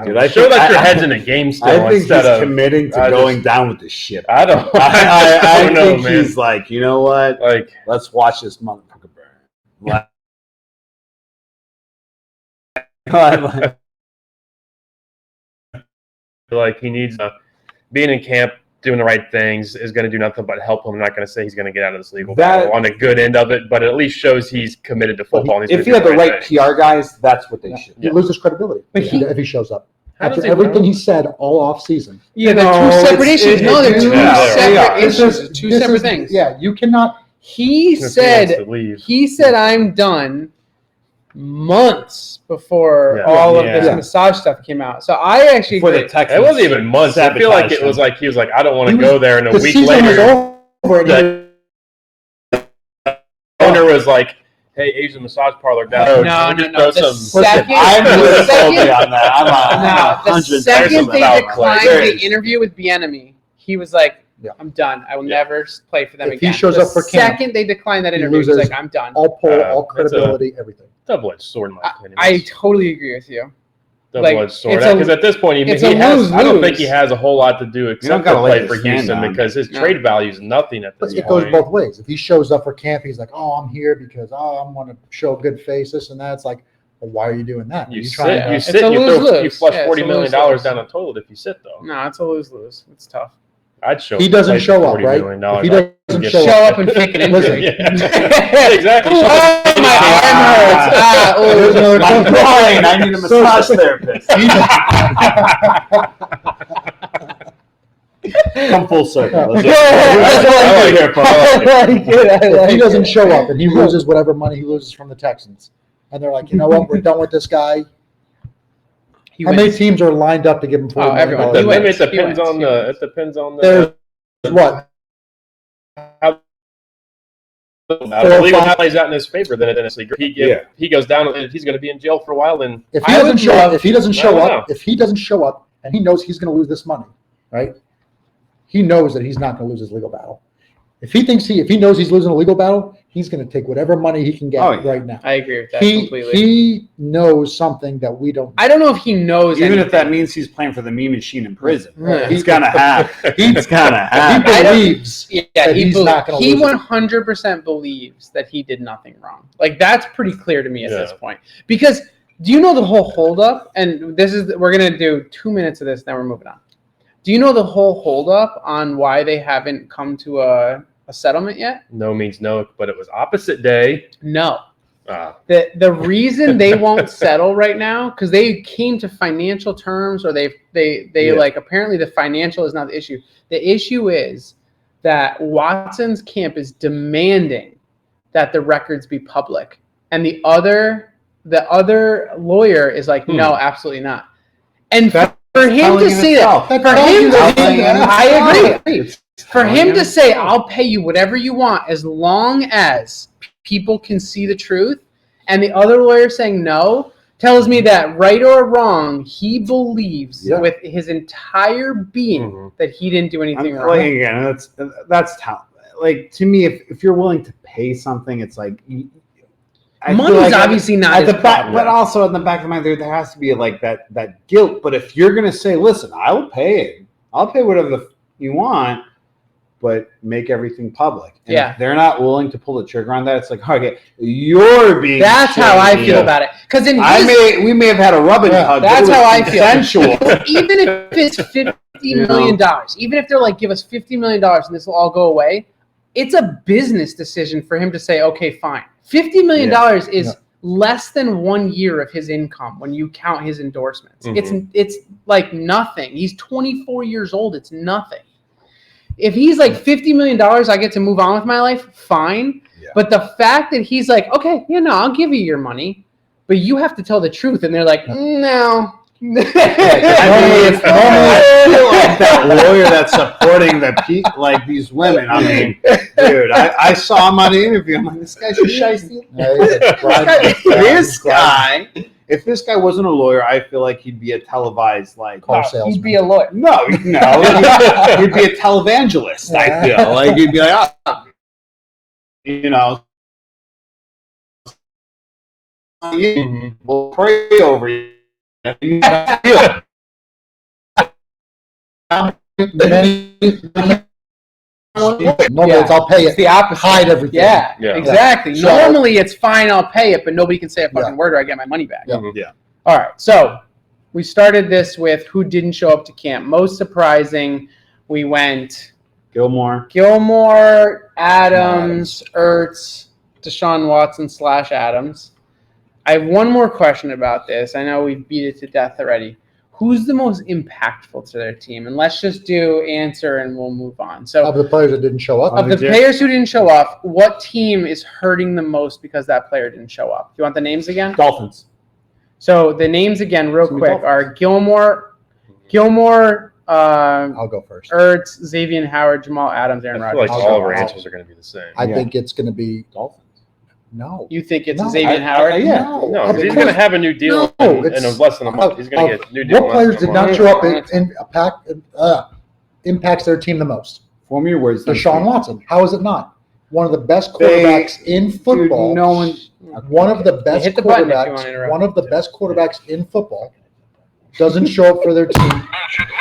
Dude, I show think- that your I- head's in a game still I think he's instead of committing to I going just- down with the ship. I don't. I don't know, think man. he's like, you know what? Like, Let's watch this motherfucker burn. like he needs being in camp, doing the right things is going to do nothing but help him. I'm not going to say he's going to get out of this legal battle on the good end of it, but it at least shows he's committed to football. and he's If gonna you do have the right thing. PR guys, that's what they should He do. loses credibility But if he shows up. How does After he- everything he said all off season. Yeah, they're No, two separate it's- issues. No, they're two yeah, they are. separate issues. Two separate things. Yeah, you cannot. He If he wants said to leave. I'm done months before Yeah. all of Yeah. this massage stuff came out. So I actually Before the agree. Texans It wasn't even months. I feel like sabotaged it was him. like he was like, I don't want He to was- go there, and a The week season was later, over. And the owner was like, "Hey, Asian massage parlor down the road, No, can we no, just no. throw The some." second, I'm the with Colby second, on that. I'm no, the 100% second they about declined Clay. the interview with Bieniemy, he was like, Yeah. "I'm done. I will Yeah. never play for them If he again." shows the up for camp, second they declined that he interview, he's loses like, "I'm done." all pull, all That's a- credibility, everything. Double-edged sword, in my opinion. I totally agree with you. Double-edged like, sword. it's a- Because at this point, it's he a has. I don't lose-lose. think he has a whole lot to do except to gotta lay play for his hand Houston down. because his No. trade value is nothing at But this it point. goes both ways. If he shows up for camp, he's like, "Oh, I'm here because I want to show a good face, this and that." It's like, well, why are you doing that? You Are sit, trying to- you It's sit, a you lose-lose. flush Yeah, it's $40 a million lose-lose. down the toilet if you sit though. No, it's a lose-lose. It's tough. I'd show. He doesn't play for show up, $40 right? million. If he I'd doesn't give show him- Show up and fake an injury. Yeah. Exactly. Oh, my arm hurts. Ah, There's ooh. another I'm crying. I need a massage therapist. Come full circle. Let's That's all I do here, folks. If he doesn't show up and he loses whatever money he loses from the Texans, and they're like, you know what, we're done with this guy. He How many wins. teams are lined up to give him $40 million? everyone. But He maybe wins. it depends He on wins. the. It depends on the. There's what? The legal how plays out in his favor, then it's legal. Yeah. He goes down, and he's going to be in jail for a while. Then If he I doesn't would show love- up, if he doesn't show I don't up, if he doesn't show up, and he knows he's going to lose this money, right? He knows that he's not going to lose his legal battle. If he knows he's losing a legal battle, he's going to take whatever money he can get Oh, yeah. right now. I agree with that He completely. knows something that we don't. I don't know if he knows. Even if that anything. means he's playing for the meme machine in prison. Yeah. He's gonna have. He's gonna He have. I don't- believes. Yeah, that he, he's not gonna he lose it. 100% believes that he did nothing wrong. Like, that's pretty clear to me at Yeah. this point. Because do you know the whole holdup? And we're gonna do 2 minutes of this, then we're moving on. Do you know the whole holdup on why they haven't come to a settlement yet? no means no, but it was opposite day. No. Ah, The reason they won't settle right now, because they came to financial terms, or they Yeah. like, apparently the financial is not the issue. The issue is that Watson's camp is demanding that the records be public, and the other lawyer is like, no, absolutely not. And for him to say that, for him to say, I agree. For him to say, I'll pay you whatever you want as long as people can see the truth, and the other lawyer saying no, tells me that right or wrong, he believes Yeah. with his entire being Mhm. that he didn't do anything Like, wrong. again, that's how. Like, to me, if you're willing to pay something, it's like I feel Money's like obviously not at the his back, problem. but also in the back of my mind, there has to be like that guilt. But if you're gonna say, "Listen, I will pay it. I'll pay whatever you want," but make everything public. And Yeah. if they're not willing to pull the trigger on that, it's like, okay, you're being. That's how I shady. feel about it. Because in his, We may have had a rubbing hug. but that's it was how I feel. consensual. Even if it's $50 million, even if they're like, give us $50 million and this will all go away, it's a business decision for him to say, okay, fine. $50 million is Yeah. less than 1 year of his income when you count his endorsements. It's like nothing. He's 24 years old. It's nothing. If he's like $50 million, I get to move on with my life, fine. Yeah. But the fact that he's like, okay, I'll give you your money, but you have to tell the truth. And they're like, no. I mean, I feel like that lawyer that's supporting like these women. I mean, dude, I saw him on the interview. I'm like, this guy's a shiesty. This guy, if this guy wasn't a lawyer, I feel like he'd be a televised Car salesman. He'd be a lawyer. No, he'd be a televangelist. I feel like he'd be like, we'll pray over you. No, but I'll pay It's it. the opposite. Hide everything. Yeah, Yeah. exactly. So- Normally it's fine, I'll pay it, but nobody can say a fucking word or I get my money back. Yeah. Yeah. All right, so we started this with who didn't show up to camp. Most surprising, we went Gilmore. Adams, Ertz, Deshaun Watson / Adams. I have one more question about this. I know we've beat it to death already. Who's the most impactful to their team? And let's just do answer and we'll move on. So Of the players that didn't show up. of the players who didn't show up, what team is hurting the most because that player didn't show up? Do you want the names again? Dolphins. So the names again, real Some quick, Dolphins. are Gilmore, I'll go first. Ertz, Xavier Howard, Jamal Adams, Aaron I feel Rodgers. like I'll all go of our out. answers are going to be the same. I Yeah. think it's going to be Dolphins. no. You think it's No, Xavier Howard? yeah. No, Of 'cause he's course. going to have a new deal No, in it's- less than a month. He's going to get a new deal. What in players less than did a not month. show up impacts their team the most? Form me your words. Deshaun Watson. How is it not? One of the best quarterbacks in football. Dude, no one. One of the best hit the button if you want to quarterbacks. interrupt. One of the best quarterbacks in football doesn't show up for their team.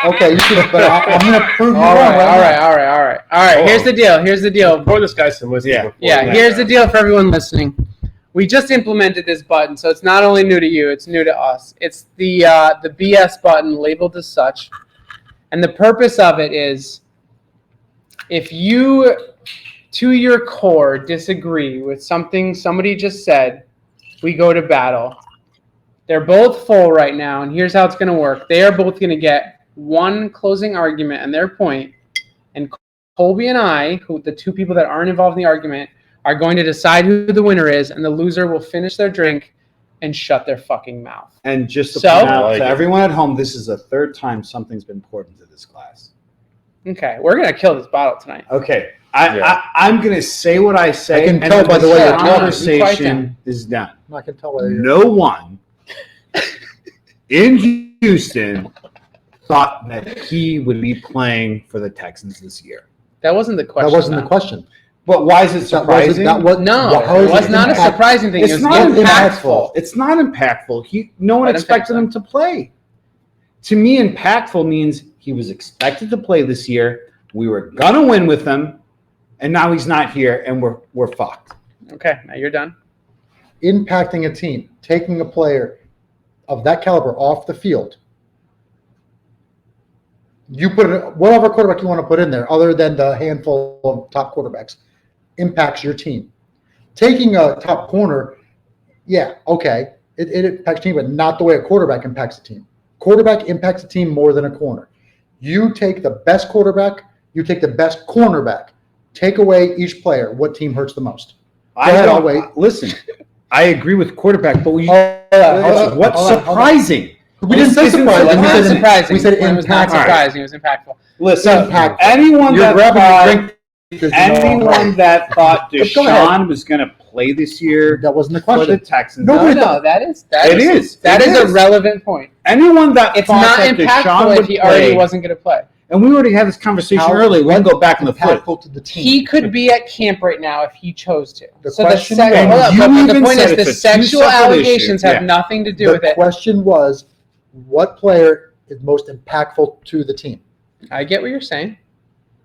Okay, you should. But I'm going to prove you All wrong. right. Oh. Here's the deal. Pour this guy some whiskey. Yeah. before Yeah, we- here's the deal for everyone listening. We just implemented this button, so it's not only new to you, it's new to us. It's the BS button labeled as such. And the purpose of it is if you, to your core, disagree with something somebody just said, we go to battle. They're both full right now, and here's how it's going to work. They are both going to get one closing argument and their point, and Colby and I, the two people that aren't involved in the argument, are going to decide who the winner is, and the loser will finish their drink and shut their fucking mouth. And just to So- point out Like to it. everyone at home, this is the third time something's been poured into this glass. Okay, we're going to kill this bottle tonight. Okay, Yeah. I'm gonna say what I say, I can and tell then by the way the you're talking. conversation is done. I can tell whether you're. No one in Houston thought that he would be playing for the Texans this year. That wasn't the question. That wasn't the though. question. But why is it That wasn't. surprising? That was No, how is it was not a impact- surprising thing. It's It was not impactful. It's not impactful. No one Let him expected finish him to play. To me, impactful means he was expected to play this year. We were gonna win with him, and now he's not here, and we're fucked. Okay, now you're done. Impacting a team, taking a player of that caliber off the field. You put whatever quarterback you want to put in there, other than the handful of top quarterbacks, impacts your team. Taking a top corner, yeah, okay, it impacts the team, but not the way a quarterback impacts the team. Quarterback impacts the team more than a corner. You take the best quarterback, you take the best cornerback. Take away each player. What team hurts the most? ahead, I'll wait. Listen, I agree with quarterback, but what's Hold on. surprising? We didn't say Isn't surprising. We said surprising. We said It was not impactful. surprising. It was impactful. Listen, Impact. anyone You're that grabbing thought, your drink. anyone that thought Go ahead. Deshaun was going to play this year That wasn't the for the question. Texans, Nobody No, that is It is. that It is a is. relevant point. anyone that It's thought not that Deshaun impactful would if he already play, wasn't going to play. and we already had this conversation How- earlier. We can go back in the foot. Impactful to the team. He could be at camp right now if he chose to. The So question- hold and up, you but the even point said is it's the a sexual two-separate allegations issue. have Yeah. nothing to do The with it. question was, what player is most impactful to the team? I get what you're saying.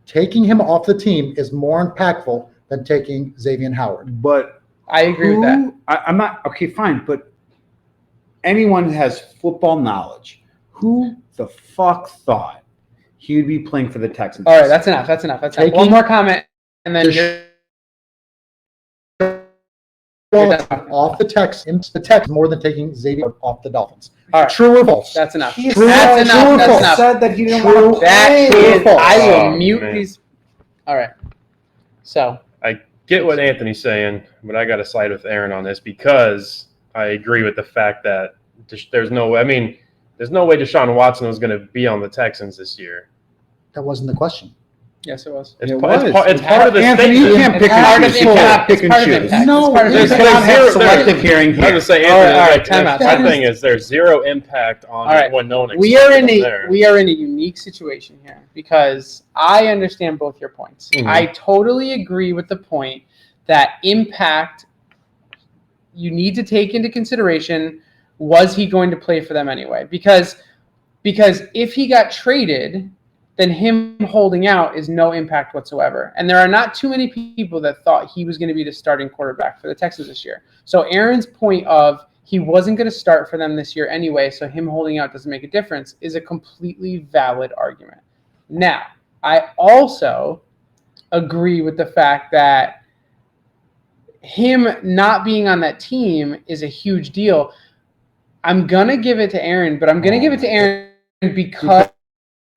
Taking him off the team is more impactful than taking Xavier Howard. But I agree with that. I'm not okay. Fine, but anyone who has football knowledge, who the fuck thought he would be playing for the Texans? All right, that's enough. That's enough. That's enough. Taking- One more comment, and then Just- you're done. Off the text more than taking Xavier off the Dolphins. All right, True or false? that's enough. He That's said- enough. That's True enough. said that he didn't True. want to That play. is, I will Oh, mute man. these. All right. So I get what Anthony's saying, but I got to side with Aaron on this because I agree with the fact that there's no way. I mean, there's no way Deshaun Watson was going to be on the Texans this year. That wasn't the question. yes, it was. It's, It part, was. it's part of the Anthony, statement. you can't It's pick part and of choose. the You impact. can't pick It's and part of choose. impact. No, It's part of There's There's impact. not have zero- selective hearing I was here. gonna say, All right, Anthony, all right, like, time out, my time out. thing is there's zero impact on All right. when no one We are expected in him a there. we are in a unique situation here because I understand both your points. Mhm. I totally agree with the point that impact you need to take into consideration. Was he going to play for them anyway? Because if he got traded, then him holding out is no impact whatsoever. And there are not too many people that thought he was going to be the starting quarterback for the Texans this year. So Aaron's point of he wasn't going to start for them this year anyway, so him holding out doesn't make a difference is a completely valid argument. Now, I also agree with the fact that him not being on that team is a huge deal. I'm going to give it to Aaron, but I'm going to give it to Aaron because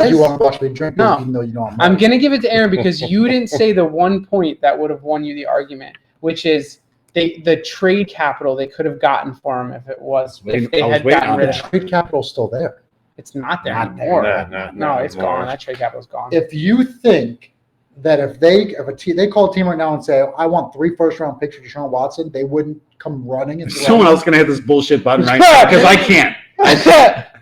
You want to watch me drink, No. even though you don't. I'm going to give it to Aaron because you didn't say the one point that would have won you the argument, which is the trade capital they could have gotten for him if they I was had waiting gotten on rid The of that. him. trade capital's still there. It's not there Not there, anymore. No, it's anymore. gone. That trade capital's gone. If you think that if they call a team right now and say, I want 3 first-round picks for Deshaun Watson, they wouldn't come running. And Someone else gonna hit this bullshit button right now because I can't.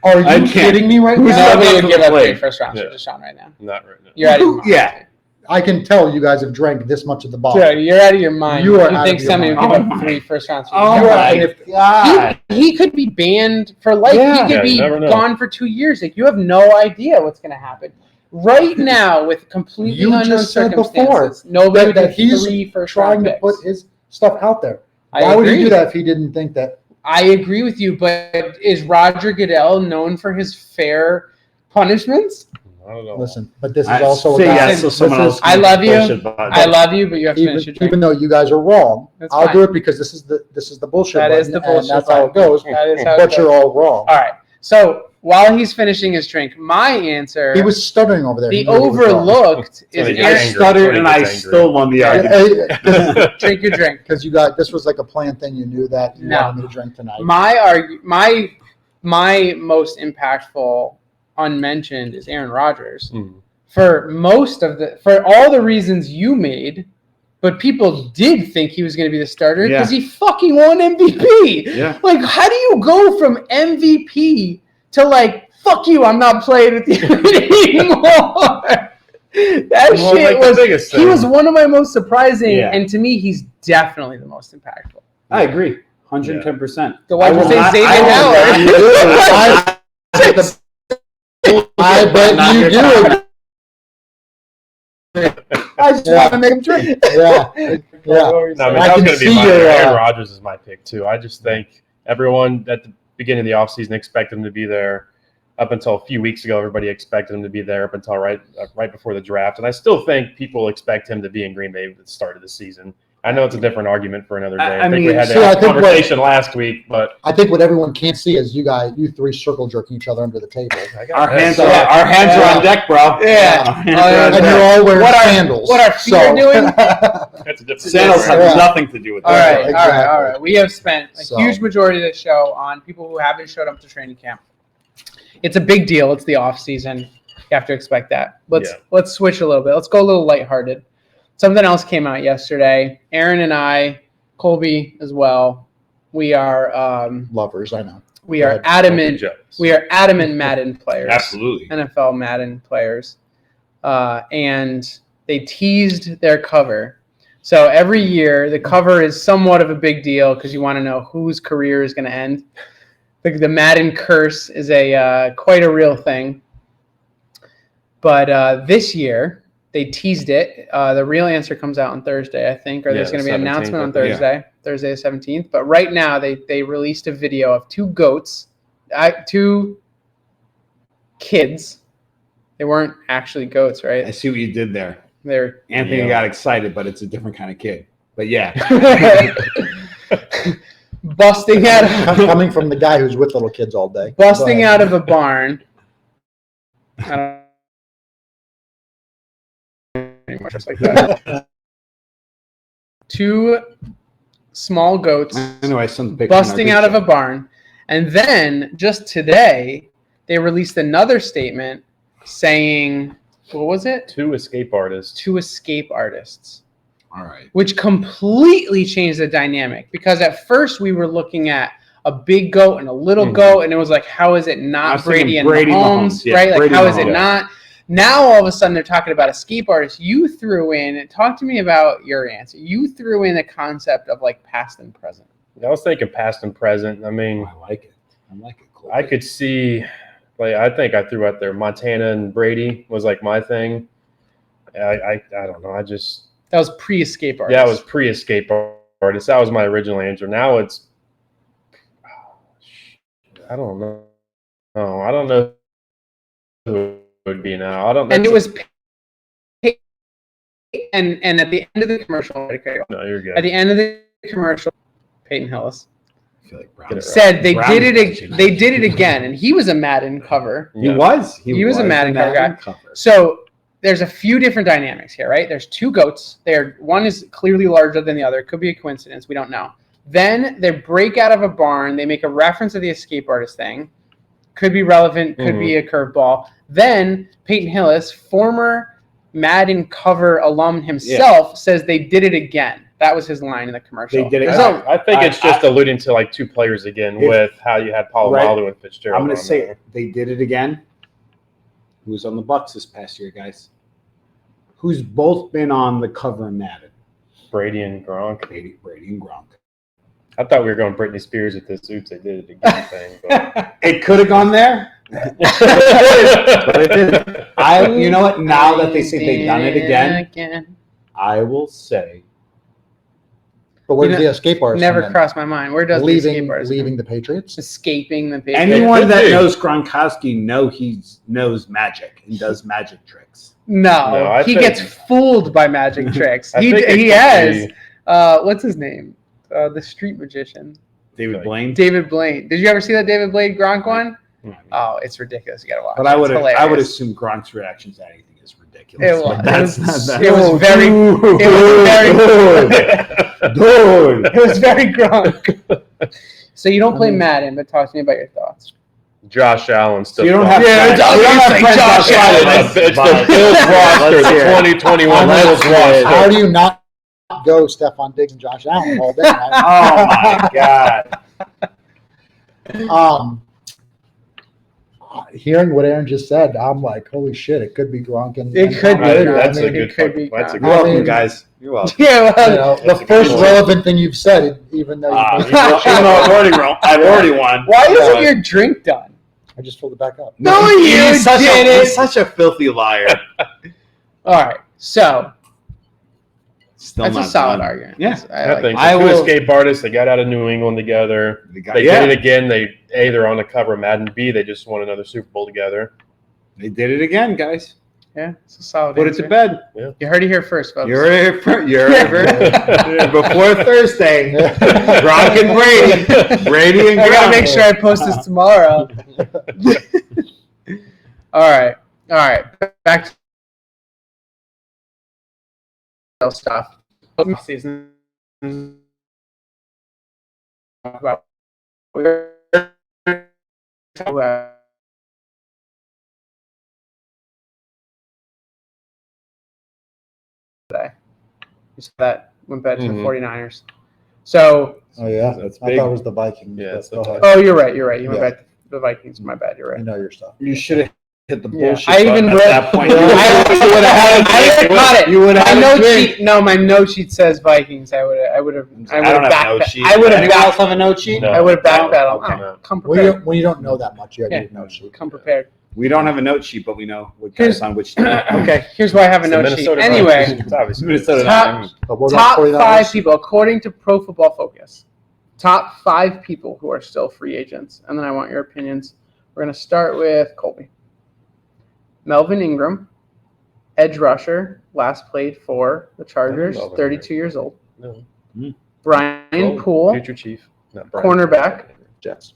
Are I you can't. kidding me right Who's now? that? Nobody up would to give the up plate. 3 first rounds Yeah. for Deshaun right now. Not right now. You're out of your mind. Yeah. I can tell you guys have drank this much of the bottle. Dude, you're out of your mind. You are You out think of your somebody would mind. give Oh up my. 3 first rounds for Oh Deshaun? my and if- God. He could be banned for life. Yeah. He could Yeah, you be never know. gone for 2 years. Like you have no idea what's going to happen. Right now, with completely You unknown just said circumstances, before nobody would that give he's 3 first trying round to picks. put his stuff out there. I Why would he agree. do that if he didn't think that? I agree with you, but is Roger Goodell known for his fair punishments? I don't know. Listen, but this is I also say about, yes, so someone this else. is- I can love you. bullshit button. I love you, but you have to finish your drink. even though you guys are wrong. That's I'll fine. do it because this is the bullshit That button, is the bullshit and that's how it button. goes. That is how it But goes. you're all wrong. All right. So while he's finishing his drink, my answer, He was stuttering over there. the He knew he was wrong. overlooked is Somebody I gets Aaron. angry. stuttered Somebody and I gets angry. still won the argument. Drink your drink. Because you got this was like a planned thing. You knew that you No. wanted me to drink tonight. My most impactful unmentioned is Aaron Rodgers. Mhm. For all the reasons you made, but people did think he was going to be the starter Yeah. because he fucking won MVP. Yeah. Like, how do you go from MVP to like, fuck you, I'm not playing with you anymore? That Well, shit like, the was. biggest He thing- was one of my most surprising, Yeah. and to me, he's definitely the most impactful. I agree. 110%. So why'd you I will say not- Xavier I will Howard? not- I bet Not you your do. time. I just want to make him drink. Yeah, yeah. No, I mean, I that was can going to be see my your, Aaron Rodgers is my pick too. I just think everyone at the beginning of the offseason expected him to be there. Up until a few weeks ago, everybody expected him to be there up until right before the draft, and I still think people expect him to be in Green Bay at the start of the season. I know it's a different argument for another day. I I think we mean, had see, that I think what- conversation last week, but I think what everyone can't see is you three circle jerking each other under the table. I got Our that. hands So- are our hands are on deck, bro. Yeah. Our hands Oh, are yeah. on And deck. you're all wearing What are- sandals. what are feet are doing? That's a different Sandals story. have Yeah. nothing to do with All that. right, Exactly. all right. We have spent a So- huge majority of the show on people who haven't showed up to training camp. It's a big deal. It's the off season. You have to expect that. Let's switch a little bit. Let's go a little lighthearted. Something else came out yesterday. Aaron and I, Colby as well. We are Lovers, I know. we Go are ahead. adamant. Jealous. We are adamant Madden players. Absolutely. NFL Madden players, and they teased their cover. So every year, the cover is somewhat of a big deal because you want to know whose career is going to end. The Madden curse is quite a real thing. But this year, they teased it. The real answer comes out on Thursday, I think, or there's Yeah, going to be an 17th, announcement on I think. Thursday, Thursday the 17th. But right now, they released a video of two goats, two kids. They weren't actually goats, I right? see what you did there. They're Anthony Yeah. got excited, but it's a different kind of kid. But yeah. busting out Coming from the guy who's with little kids all day. busting Go ahead. out of a barn. I don't anymore. Just like that. Two small goats Anyway, some picture busting out of a barn. And then just today, they released another statement saying, what was it? Two escape artists. Two escape artists. All right. Which completely changed the dynamic. Because at first we were looking at a big goat and a little goat, and it was like, how is it not Brady and Mahomes? Yeah, right? Like, Brady how is Mahomes. it not? Now all of a sudden they're talking about escape artists. You threw in, talk to me about your answer. You threw in a concept of like past and present. I was thinking past and present. I mean, I like it. I like it. Cool. I could see, like, I think I threw out there Montana and Brady was like my thing. I don't know. That was pre-escape artist. Yeah, it was pre-escape artist. That was my original answer. Now it's, I don't know. No, I don't know who it would be now. I don't. And it was, and at the end of the commercial, No, you're good. at the end of the commercial, Peyton Hillis I feel like Brown said they did it again, and he was a Madden cover. He was. He was a Madden guy. cover. So there's a few different dynamics here, right? There's two goats. One is clearly larger than the other. It could be a coincidence. We don't know. Then they break out of a barn. They make a reference to the escape artist thing. Could be relevant. Could be a curveball. Then Peyton Hillis, former Madden cover alum himself, says they did it again. That was his line in the commercial. They did it. I think it's just alluding to like two players again with how you had Palomalu and Fitzgerald. I'm going to on say there. they did it again. Who's on the Bucks this past year, guys? Who's both been on the cover of Madden? Brady and Gronk. Brady and Gronk. I thought we were going Britney Spears with this oops, they did it again thing. But It could have gone there, but it didn't. You know what? Now that they say they've done it again, I will say But where does the escape artist Never come in? crossed my mind. Where does the escape leaving artist leaving come? the Patriots? Escaping the Patriots? anyone could that be. knows Gronkowski knows magic and does magic tricks. No, I he think- gets fooled by magic tricks. I He think it he could has. be- What's his name? The street magician. David Blaine. David Blaine. Did you ever see that David Blaine Gronk one? Mhm. Oh, it's ridiculous. You gotta watch. But it. I It's would hilarious. assume Gronk's reaction to anything is ridiculous. It was. But that's It was very. Dude. It was very Gronk. So you don't play Madden, but talk to me about your thoughts. Josh Allen still. You don't have Yeah, it's obviously Josh Allen. It's the Bills roster, the 2021 Bills roster. How do you not go Stephon Diggs and Josh Allen all day? Oh my God. Hearing what Aaron just said, I'm like, holy shit! It could be Gronk and It could Tom be. Brady. That's I a mean, good. it could be That's a Gronk. good. You're welcome, mean- guys. You're welcome. Yeah, you well, know, That's the a good first point. relevant thing you've said, even though you Even though I've already won. why isn't your drink done? I just filled it back up. No, you He's such didn't. He's such a filthy liar. All right, so Still that's a not solid done. argument. Yeah. I like think it. I two will- escape artists. They got out of New England together. They did it again. They're on the cover of Madden. B, they just won another Super Bowl together. They did it again, guys. Yeah, it's a solid Put it answer. to bed. You heard it here first, folks. You're before Thursday. Gronk and Brady. Brady and I gotta Gronk. make sure I post this tomorrow. All right. Back to stuff. Season. Today. You saw that went back to the Mhm. 49ers. So, Oh yeah, That's I big. thought it was the Vikings. Yeah, but it's go the ahead. oh, you're right. You went Yeah. back to the Vikings. My bad. You're You right. know your stuff. You should have hit the Yeah. bullshit. I even button wrote at that point. I You would have even caught it. You would have My had a note drink. sheet. No, my note sheet says Vikings. I would have. I don't have a note sheet. I would have. Anyone else have a note sheet? No. I would have backed that Okay. up. Oh, come When prepared. you don't know that much, you have Yeah. your note sheet. Come prepared. We don't have a note sheet, but we know what Here's- guys on which team. Okay, here's why I have a It's the note sheet. Minnesota Anyway, Vikings. It's obviously Minnesota Top- But what top about 49ers? 5 people, according to Pro Football Focus, top 5 people who are still free agents. And then I want your opinions. We're going to start with Colby. Melvin Ingram, edge rusher, last played for the Chargers, Melvin 32 years old. No. Brian Oh, Poole, Future Chief. Not Brian. cornerback. Jets.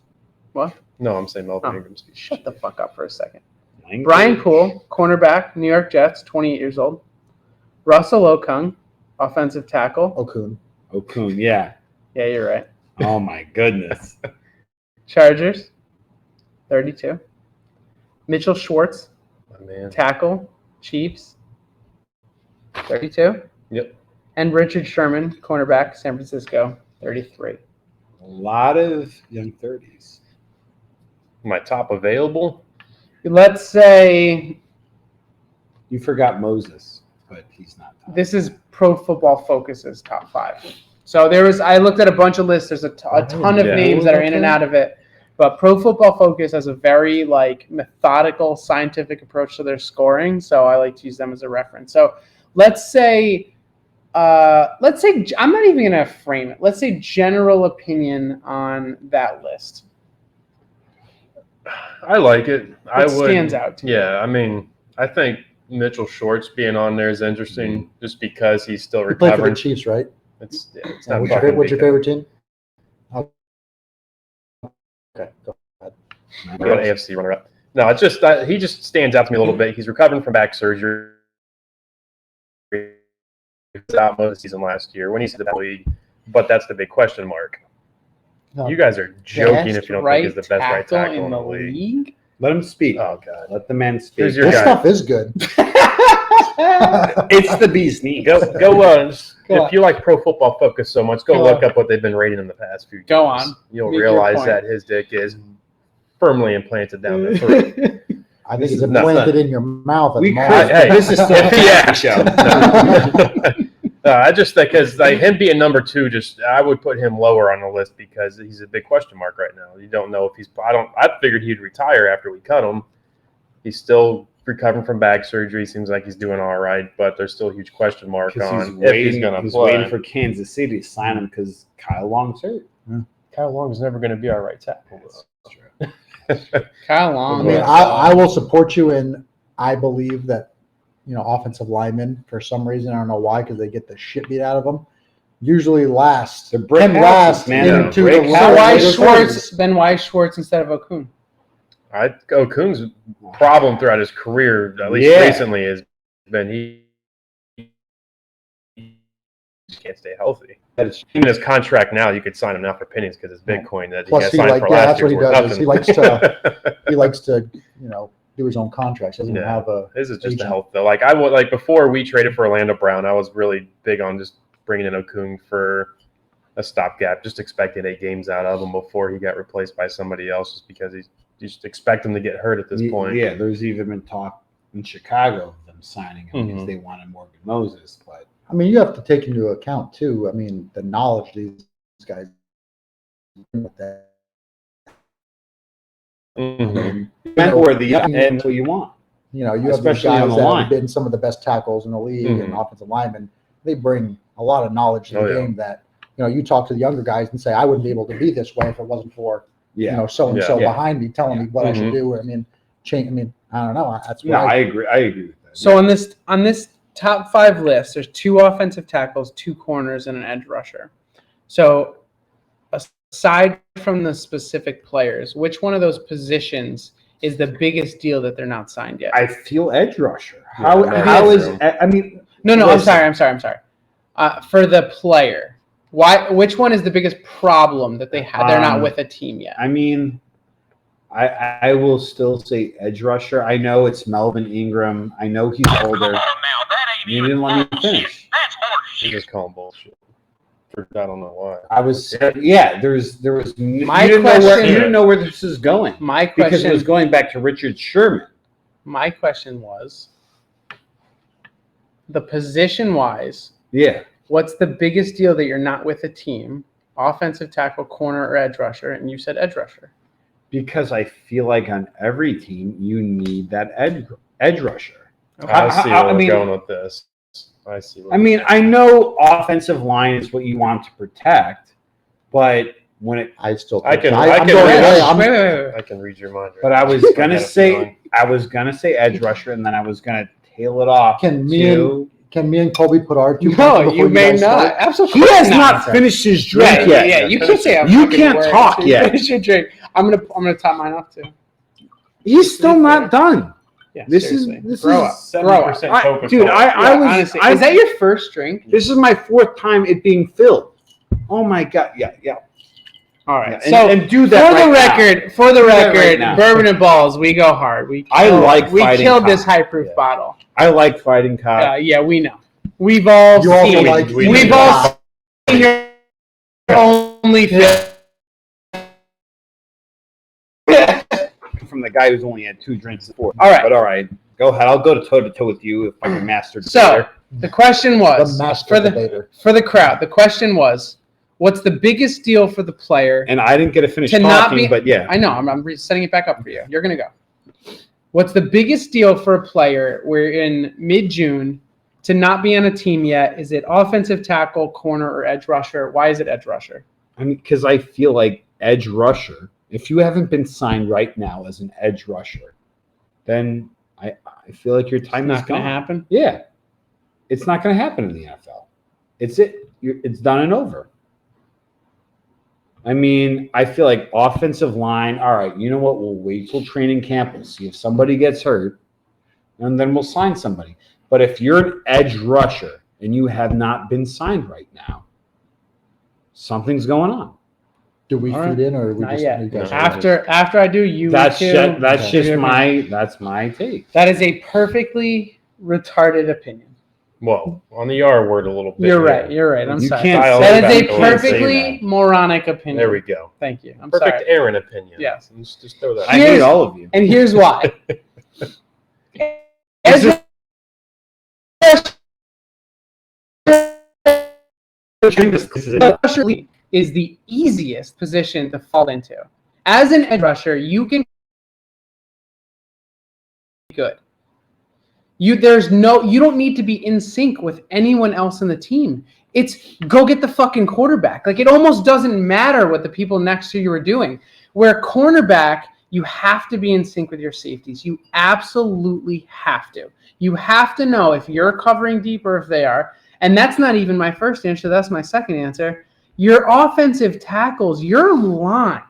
What? No, I'm saying Melvin Oh. Ingram's future Shut the chief. fuck up for a second. Brian Poole, cornerback, New York Jets, 28 years old. Russell Okung, offensive tackle. Okun. Yeah. Yeah, you're right. Oh my goodness. Chargers, 32. Mitchell Schwartz, My man. tackle. Chiefs, 32. Yep. And Richard Sherman, cornerback, San Francisco, 33. A lot of young 30s. My top available. Let's say You forgot Moses, but he's not. Top. this is Pro Football Focus's top 5. So I looked at a bunch of lists. There's a ton of Yeah. names that are in and out of it. But Pro Football Focus has a very methodical, scientific approach to their scoring. So I like to use them as a reference. So let's say I'm not even going to frame it. Let's say general opinion on that list. I like it. I would. Stands out to me. Yeah, I mean, I think Mitchell Schwartz being on there is interesting just because he's still You play for the recovering. Chiefs, right? It's What's not your, fucking what's your big. favorite team? Okay, go ahead. What about AFC runner-up? No, it's just he just stands out to me a little bit. He's recovering from back surgery. He was out most of the season last year when he's in the league, but that's the big question mark. No. You guys are joking Best if you don't right think he's the best right tackle in in the the league. league. Let him speak. Oh God, Let the man speak. Who's your This guy? stuff is good. It's the bee's knees. Go. Go If you like Pro Football Focus so much, go Go look on. up what they've been rating in the past few years. Go on. You'll Make your realize point. that his dick is firmly implanted down the throat. I think This it's is implanted in your mouth. At We the could. moment. Hey, This is still a yeah. show. I just think because him being number 2, I would put him lower on the list because he's a big question mark right now. You don't know if he's. I figured he'd retire after we cut him. He's still recovering from back surgery. Seems like he's doing all right, but there's still a huge question mark on if he's going to He's play. waiting for Kansas City to sign him because Kyle Long's hurt. Kyle Long is never going to be our right tackle. Kyle I Long. mean, I will support you in. I believe that offensive linemen for some reason, I don't know why, because they get the shit beat out of them. Usually last. The brick can houses, last man. into Brick the So houses. why later Schwartz? 40s. Then why Schwartz instead of Okung? Okung's problem throughout his career, at least Yeah. recently, has been he can't stay healthy. Even his contract now, you could sign him now for pennies because it's Bitcoin that Plus, he got signed for last that's what he year's worth does. Is he likes nothing. He likes to, do his own contracts. He doesn't Yeah. have a. This is just agent. the health though. I would before we traded for Orlando Brown, I was really big on just bringing in Okung for a stopgap, just expecting 8 games out of him before he got replaced by somebody else, just because you just expect him to get hurt at this point. Yeah, there's even been talk in Chicago of them signing him because Mhm. they wanted Morgan Moses, but I mean, you have to take into account too. I mean, the knowledge these guys bring with that. Mhm. or the and that's what you want. You have these Especially guys on the that line. have been some of the best tackles in the league and Mhm. offensive linemen. They bring a lot of knowledge to the Oh, yeah. game that you talk to the younger guys and say, I wouldn't be able to be this way if it wasn't for Yeah, so and so Yeah. behind me telling me what I should Mhm. do. I mean, change. I mean, I don't know. That's no, what I agree. I agree with that. So on this top 5 list, there's 2 offensive tackles, 2 corners, and an edge rusher. So aside from the specific players, which one of those positions is the biggest deal that they're not signed yet? I feel edge rusher. Yeah, How no, is? that's I mean, No, listen. I'm sorry. For the player, which one is the biggest problem that they're not with a team yet? I mean, I will still say edge rusher. I know it's Melvin Ingram. I know he's older. You didn't let me finish. You just call him bullshit. I don't know why. I was there was My you didn't question- know where this is going My because it was question, going back to Richard Sherman. my question was, the position-wise, Yeah. what's the biggest deal that you're not with a team? Offensive tackle, corner, or edge rusher? And you said edge rusher. Because I feel like on every team you need that edge rusher. I see where I we're mean- going with this. I see. Where I mean, I know offensive line is what you want to protect, but when it I still. I can- I'm I can going. read Hey, it. I'm- Wait. I can read your mind. but I was I gonna had a feeling. say edge rusher and then I was gonna tail it off Can me to Can me and Colby put our 2 No, points before you may guys not. start? Absolutely. he has not Okay. finished his Yeah, drink yeah, yet. You can't say a You fucking can't word talk until you yet. Finish your drink. I'm gonna top mine off too. He's still not done. Yeah, This seriously. is Grow up. 70% Coca-Cola. Dude, I was. Honestly, I, is that your first drink? This is my 4th time it being filled. Oh my god! Yeah. All right. Yeah, So and do that for the right now. record, for the Do that record, right now. Bourbon and Balls, we go hard. We fighting killed this cock. high proof Yeah. bottle. I like fighting cock. Yeah, we know. We've all You also seen. like We've all seen your only From the guy who's only had 2 drinks before. All right. But all right, go ahead. I'll go toe to toe with you if I'm a master So debater. the question was The master for the debater. for the crowd. The question was, what's the biggest deal for the player? And I didn't get to finish To not talking, be- but yeah. I know. I'm setting it back up for you. You're gonna go. What's the biggest deal for a player? We're in mid-June to not be on a team yet. Is it offensive tackle, corner, or edge rusher? Why is it edge rusher? I mean, because I feel like edge rusher, if you haven't been signed right now as an edge rusher, then I feel like your time It's is not gonna gone. happen. Yeah. It's not going to happen in the NFL. It's done and over. I mean, I feel like offensive line, all right, you know what? We'll wait till training camp. We'll see if somebody gets hurt, and then we'll sign somebody. But if you're an edge rusher and you have not been signed right now, something's going on. Do we All feed right. in, or do we Not just? yet. you guys- After I do, you That's two. just, that's Okay. just my take. That is a perfectly retarded opinion. Well, on the R word a little bit. You're here. right. You're right. I'm You sorry. can't That say is a that. Don't say perfectly moronic opinion. There we go. Thank you. I'm Perfect sorry. Aaron opinion. Yes. Just throw that. I Here's- hate all of you. And here's why. Is Edge rusher is the easiest position to fall into. As an edge rusher, you can be good. You don't need to be in sync with anyone else in the team. It's go get the fucking quarterback. Like, it almost doesn't matter what the people next to you are doing. Where cornerback, you have to be in sync with your safeties. You absolutely have to. You have to know if you're covering deep or if they are. And that's not even my first answer. That's my second answer. Your offensive tackles, your line.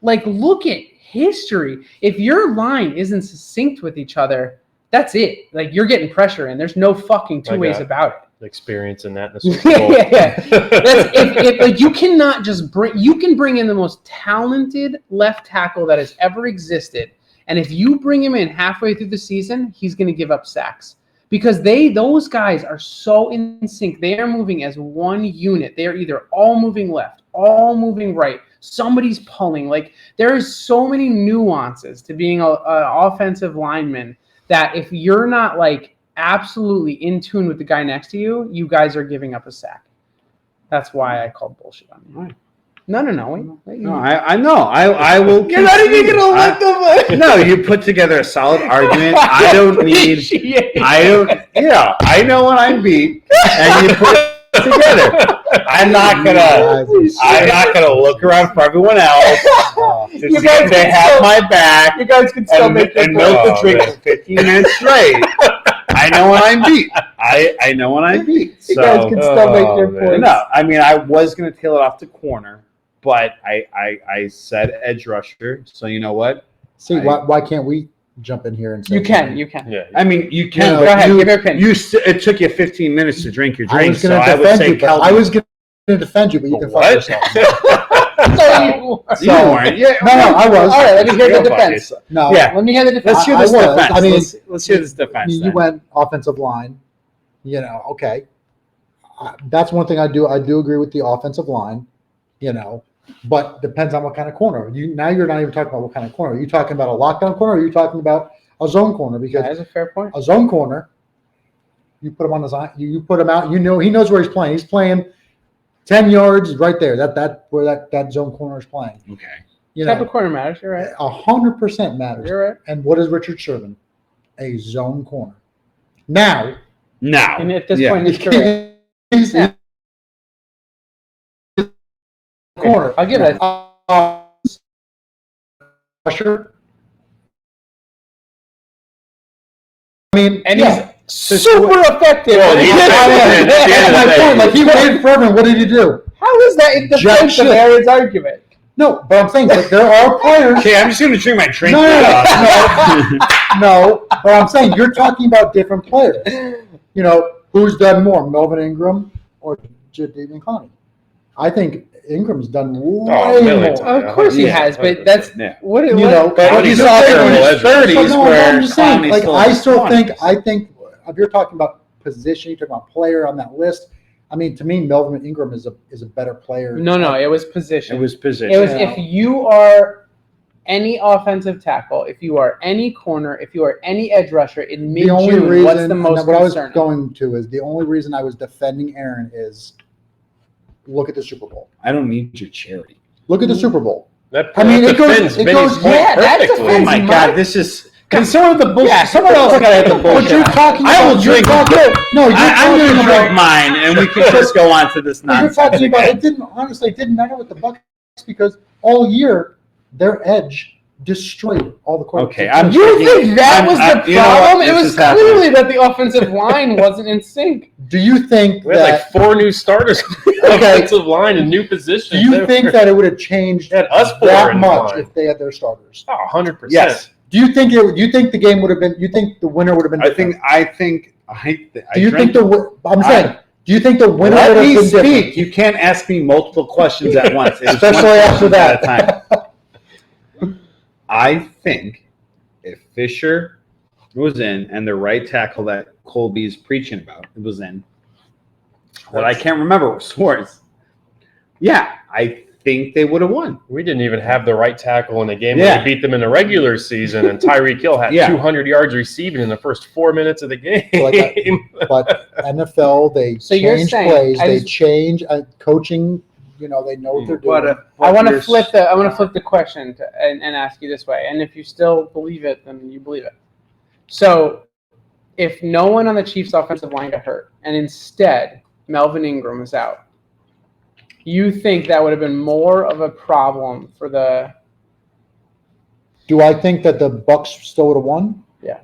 Like, look at history. If your line isn't synced with each other, that's it. Like, you're getting pressure in. There's no fucking two ways about it. Experience in that in the Super Bowl. Yeah. That's, if like, you cannot just you can bring in the most talented left tackle that has ever existed, and if you bring him in halfway through the season, he's going to give up sacks because those guys are so in sync. They are moving as one unit. They are either all moving left, all moving right. Somebody's pulling. Like, there is so many nuances to being an offensive lineman that if you're not like absolutely in tune with the guy next to you, you guys are giving up a sack. That's why I called bullshit on you. Right. No. No, I know. I will. You're not even gonna let them. No, you put together a solid argument. I don't need. I don't. Yeah, I know when I'm beat, and you put it together. I'm not gonna look around for everyone else to You see guys if they can have still- my back You guys can still and make your milk the Oh, drink man. for 15 minutes straight. I know when I'm beat. I know when I'm beat. You guys So can still make your man. points. no, I mean I was gonna tail it off to corner, but I said edge rusher. So you know what? See, why can't we jump in here and say You can. something? You can. Yeah. I mean, you can. No, but go ahead, you, give your opinion. it took you 15 minutes to drink your I drink, was so going I to would defend say you, but Kelvin. I was going to defend you, but you can fuck What? yourself. So You weren't. Yeah. No, I was. All right, let me hear Go the fuck defense. yourself. No, Yeah. Let me hear the defense. Let's hear I this was. defense. I mean, let's hear this defense. you then. went offensive line. Okay. That's one thing I do. I do agree with the offensive line, but depends on what kind of corner. Now you're not even talking about what kind of corner. Are you talking about a lockdown corner, or are you talking about a zone corner? Because That's a fair point. a zone corner, you put him on his line, you put him out, he knows where he's playing. He's playing 10 yards right there. That where that zone corner is playing. Okay. Type of corner matters. You're right. 100% matters. You're right. And what is Richard Sherman? A zone corner. Now, And at this Yeah. point in his career, he's Yeah. corner. I'll give it. Pressure. I mean, And yeah. he's super effective. Well, he's That's my point. Like, he waited forever, and what did he do? How is that in Jack defense of shit. Aaron's argument? No, but I'm saying that there are players. Okay, I'm just going to drink my drink. No, but I'm saying you're talking about different players. You know, who's done more, Melvin Ingram or Jadeveon Clowney? I think Ingram's done way millions. more. Of course he has, but that's what it You know, was. but he's you're also saying in his he's- 30s but no, where I'm just saying, Clowney's like, still in I his still 20s. think if you're talking about position, you're talking about player on that list. I mean, to me, Melvin Ingram is a better player. No, it was position. It was position. It was if you are any offensive tackle, if you are any corner, if you are any edge rusher in The only mid-June, reason, what's the most and what I was concerning? going to is the only reason I was defending Aaron is look at the Super Bowl. I don't need your charity. Look at the Super Bowl. That, I mean, that it goes- defends it Vinny's goes- point yeah, that perfectly. defends Oh my my- God, this is. Can someone the bullshit? Yeah, someone else got to hit the But bullshit. you're talking I will about, you're drink. talking, no, you're I'm going to talking drink about, mine, and we can just go on to this you're nonsense. talking about, it didn't matter with the Bucs because all year their edge destroyed all the quarterbacks. Okay, I'm You think that was the you know what? problem? It This was is happening. clearly that the offensive line wasn't in sync. Do you think We had like that? 4 new starters on the offensive line and new positions. Do you think that it would have changed They had us 4 that in much line. if they had their starters? Oh, 100%. Yes, Do you think the game would have been? You think the winner would have been? I Different? think. Do you think I'm saying? Do you think the winner Let would have me been speak. different? You can't ask me multiple questions at once, It's Especially one after question at that. a time. I think if Fisher was in and the right tackle that Colby's preaching about was in, but I can't remember Swartz. Yeah, I think they would have won. We didn't even have the right tackle in the game Yeah. when we beat them in the regular season, and Tyreek Hill had Yeah. 200 yards receiving in the first 4 minutes of the game. But NFL, they So you're change saying- plays, I they just- change coaching. You know, they know what they're doing. I want to flip the question and ask you this way, and if you still believe it, then you believe it. So, if no one on the Chiefs' offensive line got hurt, and instead Melvin Ingram was out, you think that would have been more of a problem for the? Do I think that the Bucs still would have won? Yeah.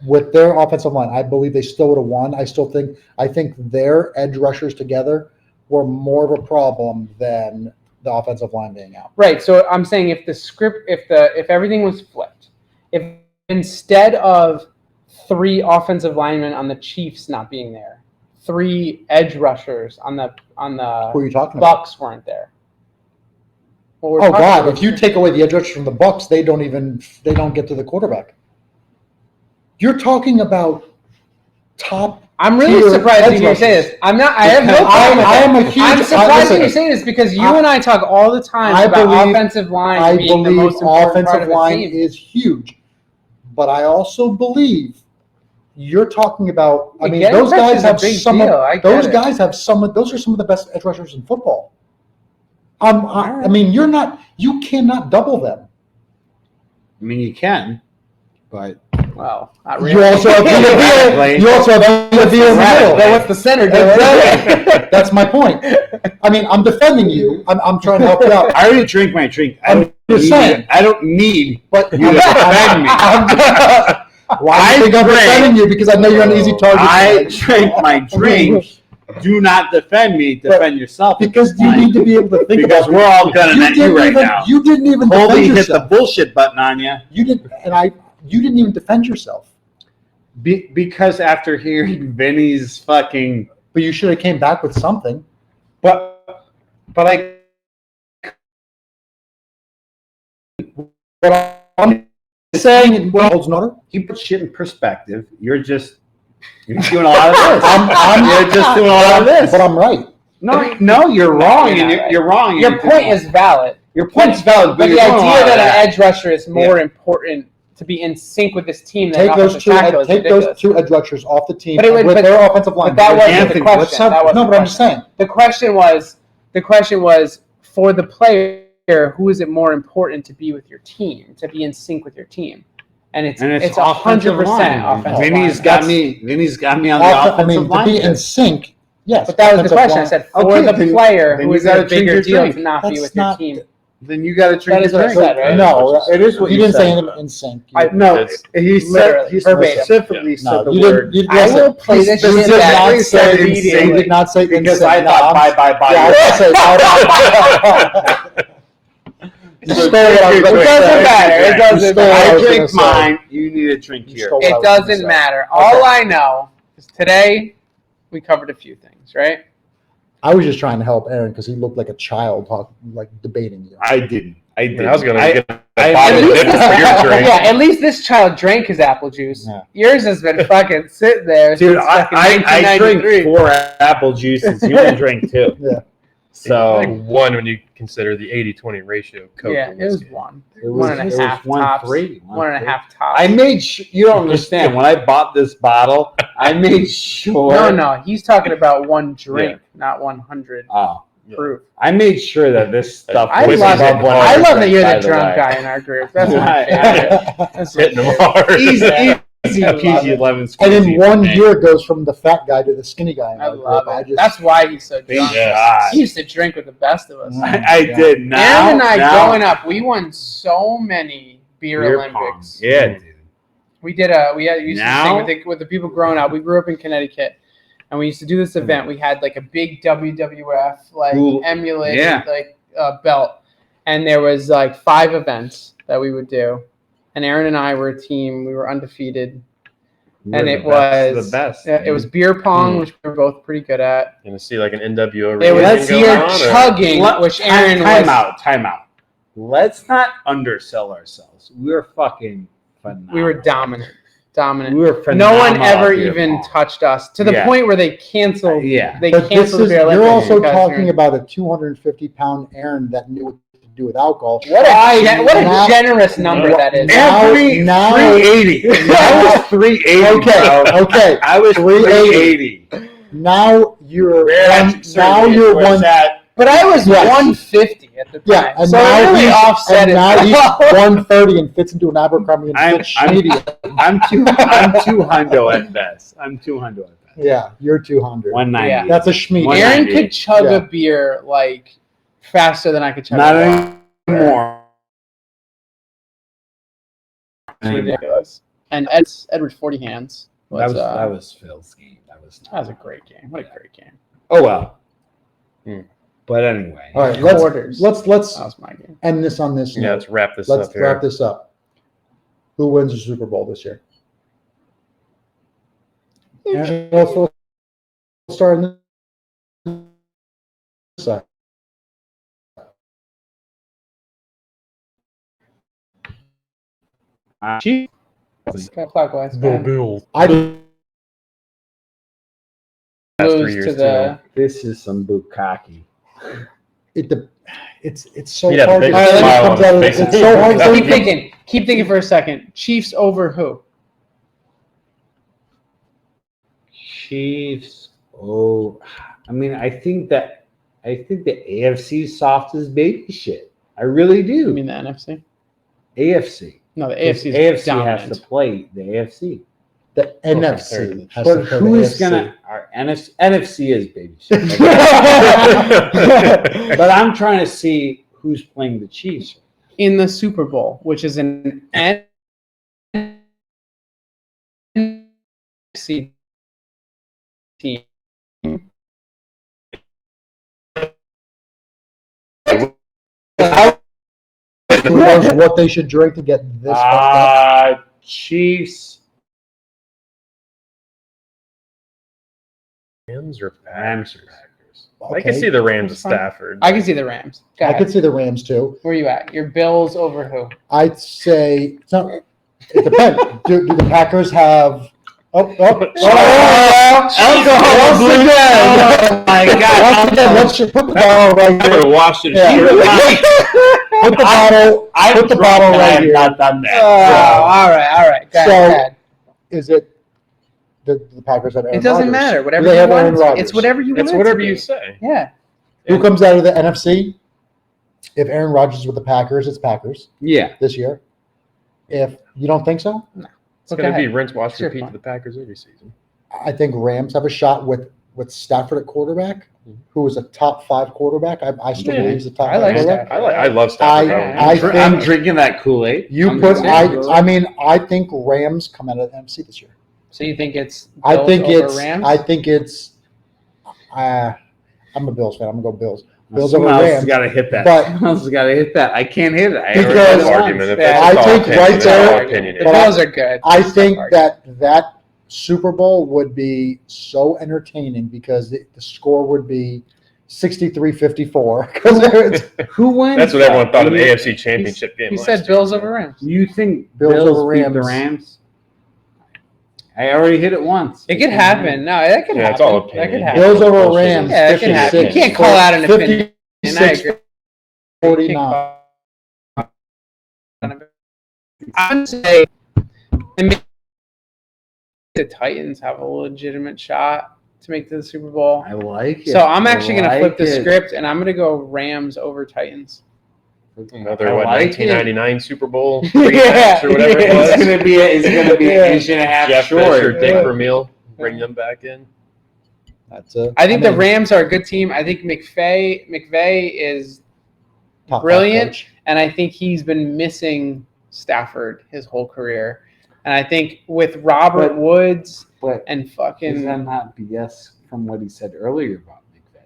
With their offensive line, I believe they still would have won. I think their edge rushers together were more of a problem than the offensive line being out. Right. So I'm saying if everything was flipped, if instead of 3 offensive linemen on the Chiefs not being there, 3 edge rushers on the Who are you talking about? Bucks weren't there. What we're Oh talking God! about- If you take away the edge rushers from the Bucs, they don't get to the quarterback. You're talking about top. I'm really tier surprised edge that you say rushers. this. I'm not. I have no I problem with am it. a huge. I'm surprised that you listen, say this because you and I talk all the time I about believe- offensive line I being the believe most important part offensive of a line team. is huge, but I also believe you're talking about. I mean, Getting those hurt guys is a have big some. deal. I get Those it. guys have some. Those are some of the best edge rushers in football. I mean, you're not. You cannot double them. I mean, you can, but Well, not You really. also have Villa. You also have Villa in the middle. Well, what's the center doing? Exactly. That's my point. I mean, I'm defending you. I'm trying to help you out. I already drink my drink. I'm just saying. I don't need But you to defend me. Why do you think I'm drank- defending you? Because I know you're an easy target. I drink my drink. Do not defend me. Defend yourself. Because you need to be able to think Because about we're all gunning at you didn't right even, now. You didn't even Colby defend hit the yourself. bullshit button on you. You didn't, you didn't even defend yourself. Because after hearing Vinny's fucking, But you should have came back with something. but I. But I'm saying, well, Nutter. You put shit in perspective. You're doing a lot of this. You're just doing a lot of this. But I'm right. No, you're wrong. you're and not you're wrong. and Your you're point doing- is valid. your point's valid, But the you're doing a lot idea of that an edge rusher is more important to be in sync with this team than Take an those offensive tackle is take those ridiculous. 2 edge rushers off the team But it would- with but- their offensive line. But that wasn't Anthony, the question. what's up? That wasn't No, the but I'm just question. saying. The question was for the player, who is it more important to be with your team, to be in sync with your team? And it's 100% offensive Vinny's line. got me. Vinny's got me on the offensive I mean, line. to be in sync, yes. But that was the offensive question. I line. said for Okay, the then- player, then who you is gotta a bigger drink your deal drink. to not be That's with your not- team. Then you got to drink That is your what I drink. said, right? No, it is what You you didn't say said. anything in sync. No, It's he said literally he verbatim. specifically said No, the you word. didn't. I will play this He shit did back not say immediately. insane did not say because insane. I thought No, bye. Yeah, I was gonna say, You stole what I was It gonna doesn't say. matter. It You doesn't stole what matter. I I was drink gonna say. mine. You need a drink You here. stole what I It was gonna doesn't say. matter. All I know is today we covered a few things, right? I was just trying to help Aaron because he looked like a child, like debating you. I didn't. I I mean, didn't. I was going to get a I- bottle At of least dip this, for your drink. yeah, at least this child drank his apple juice. Yeah. Yours has been fucking sitting there Dude, since fucking I drink 1993. 4 apple juices. You can drink 2. Yeah. So Like one when you consider the 80-20 ratio of Coke Yeah, to it was whiskey. one. it One and a was half 1 tops. 3. 1 and a half tops. I made you don't understand. When I bought this bottle, I made sure. No, he's talking about one drink, not 100 Oh, proof. I made sure that this stuff. I was love it. above I love that 100%, you're by the drunk way. guy in our group. That's my Right. favorite. That's my Hitting them favorite. hard. Easy I love peasy it. lemon And in squeezy one for me. year, it goes from the fat guy to the skinny guy. In I our love group. it. That's why he's so Thank drunk. Yes. He used to drink with the best of us. I did. Now, Aaron and I, now, growing up, we won so many beer pong. Olympics. Yeah, dude. We used Now? to sing with the people growing up. We grew up in Connecticut, and we used to do this event. We had like a big WWF Cool. emulated Yeah. belt, and there was like 5 events that we would do. And Aaron and I were a team. We were undefeated, We're and the it best, was the best. It was beer pong, Mm. which we were both pretty good at. Going to see like an NWO It was reunion going beer on, or- chugging, which Aaron was. Time out. Let's not undersell ourselves. We were fucking phenomenal. We were dominant. We were No phenomenal. one ever at beer even pong. touched us to the Yeah. point where they canceled. Yeah. They But this canceled is, the Beer you're Olympics also because talking you're- about a 250-pound Aaron that knew what to do with alcohol. What a Now- generous number that is. Now- now- 380. I was 380. Okay, bro. okay. I was 380. Now you're Now you're one. But I was Yes. 150 at the time. Yeah, and so now it really he's offset and now he's it. 130 and fits into an Abercrombie and I'm Fitch medium. I'm 2 hundo at best. I'm 2 hundo at best. Yeah, you're 200. 190. Yeah. That's a schmeat. 190. Aaron could chug Yeah. a beer like faster than I could chug Not a beer. anymore. It's ridiculous. And Edward's 40 hands. That was Phil's game. That was a great game. What a great game. Oh well. Hmm. But anyway. All right, Quarters. let's That was my game. end this on this Yeah, note. let's wrap this Let's up here. wrap this up. Who wins the Super Bowl this year? And we'll start on this side. Clockwise. man. Bills. I Last 3 Lose years to the. This is some bukkake. it's so He'd have a hard. big to say. smile It on comes out of- his face. It's so hard. to Keep say. thinking. Keep thinking for a second. Chiefs over who? Chiefs. Oh, I mean, I think the AFC is soft as baby shit. I really do. You mean the NFC? AFC. No, the 'Cause AFC is AFC dominant. has to play the AFC. The NFC heritage. has to But play who the is AFC. gonna? Our NFC is baby shit. But I'm trying to see who's playing the Chiefs. In the Super Bowl, which is an NFC team. Who knows what they should drink to get this fucked up? Chiefs. Rams or Rams or Packers? Okay. I can see the Rams That's at fine. Stafford. I can see the Rams. Go I ahead. could see the Rams too. Where are you at? Your Bills over who? I'd say it depends. Do the Packers have? Alcohol blue again. Oh my God! Once again, let's just put the bottle right here. Washington. Yeah. Put the bottle. Put the bottle right here. Not done that. All right. Go So- ahead. Is it the Packers have Aaron It doesn't Rodgers? matter. Do Whatever they you have Aaron want. Rodgers? It's whatever you want. It's it to whatever be. you say. Yeah. Who comes out of the NFC? If Aaron Rodgers is with the Packers, it's Packers Yeah. this year. If you don't think so, It's Okay. going to be rinse, wash, Sure, repeat fine. to the Packers every season. I think Rams have a shot with Stafford at quarterback, who is a top 5 quarterback. I still Yeah. believe he's a top I 5 like quarterback. Stafford. I love Stafford. I think I'm drinking that Kool-Aid. you I'm put. drinking I that I mean, I think Rams come out of the NFC this year. So you think it's I Bills think over it's. Rams? I think it's. I'm a Bills fan. I'm gonna go Bills. Bills Someone over else Rams. has got to hit that. But- Someone else has got to hit that. I can't hit it. I Because- already hit it once. argument. If Yeah, that's I all think opinion, right that's all there- opinion. The But Bills are good. I It's think tough that Super Bowl would be so entertaining because the score would be 63-54. Who wins? That's what everyone thought of the You- AFC Championship game. He last said year. Bills over Rams. You think Bills Bills, over beat the Rams. Rams? I already hit it once. It could happen. No, that could Yeah, happen. it's all That opinion. could happen. Bills over Bullshit. Rams. Yeah, it can happen. You 56, can't call out an opinion. And I 56, agree. 49. I would say maybe the Titans have a legitimate shot to make the Super Bowl. I like it. So I'm actually going to I flip the like it. script, and I'm going to go Rams over Titans. Another I what, like 1999 Super Bowl Yeah, rematch or whatever yeah. it It's was. gonna be Yeah. an inch and a half Jeff short. Fisher, Dick Yeah. Vermeil, bring them back in. That's a, I think the mean, Rams are a good team. I think McVay is top brilliant, coach. and I think he's been missing Stafford his whole career. And I think with Robert But- Woods But and is fucking, that not BS from what he said earlier about McVay?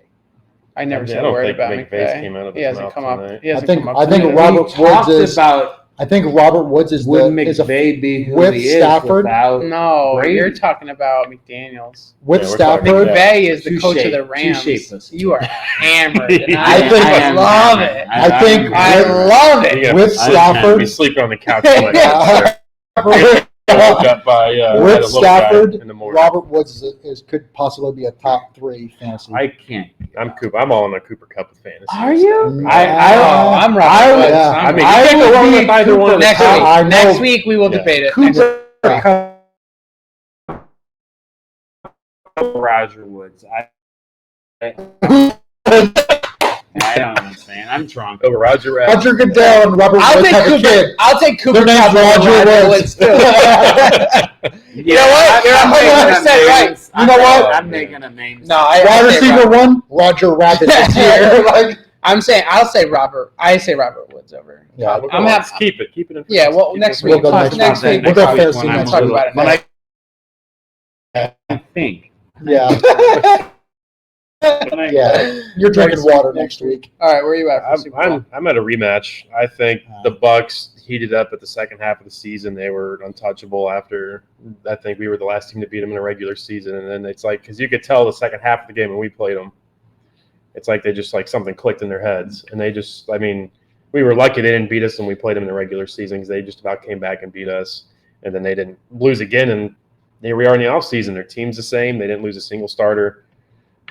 I never I said a don't word think about McVay's McVay. came out of He his hasn't mouth come up. tonight. He hasn't I think- come up. I think tonight. Robert We talked Woods is- about I think Robert Woods is would is a McVay be who with he is Stafford? without No, Brady? you're talking about McDaniels. with Yeah, we're talking Stafford. about- McVay is the Touche, coach of the Rams. touche, pussy. You are hammered. And I I, think- I am love hammered. it. I think- am I hammered. love it. You gotta With be Stafford- sleeping on the couch tonight. With Woke up by had a little Stafford, guy in the morning. Robert Woods could possibly be a top 3 fantasy. I can't. I'm Cooper. I'm all on the Cooper Cup with fantasy. Are you? I'm Robert I Woods. would- yeah. I mean, I you can't would go wrong be with either one of the Next two. week. I know. Next week we will Yeah. debate it. Cooper Roger Woods. I don't understand. I'm drunk. Over Roger Rabbit. Roger Goodell and Robert I'll Woods take have a Cooper. kid. I'll take Cooper Their name's Cup over Roger Woods Woods. too. You know what? You're 100% right. You know what? I'm making a name. No, I Wide say receiver Robert. 1, Roger Rabbit this year. Like, I'll say Robert. I say Robert Woods over. yeah, I'm happy. Keep it. Keep it in. Yeah, well, keep next it week. in- We'll go Next next week. week. We'll go week fantasy when I'm next talk week. about it But next I think. Yeah, yeah. You're drinking water next week. All right, where are you at for Super Bowl? I'm at a rematch. I think the Bucks heated up at the second half of the season. They were untouchable after. I think we were the last team to beat them in a regular season, and then it's like because you could tell the second half of the game when we played them, it's like they just like something clicked in their heads, and they just. I mean, we were lucky they didn't beat us when we played them in the regular season because they just about came back and beat us, and then they didn't lose again, and here we are in the offseason. Their team's the same. They didn't lose a single starter.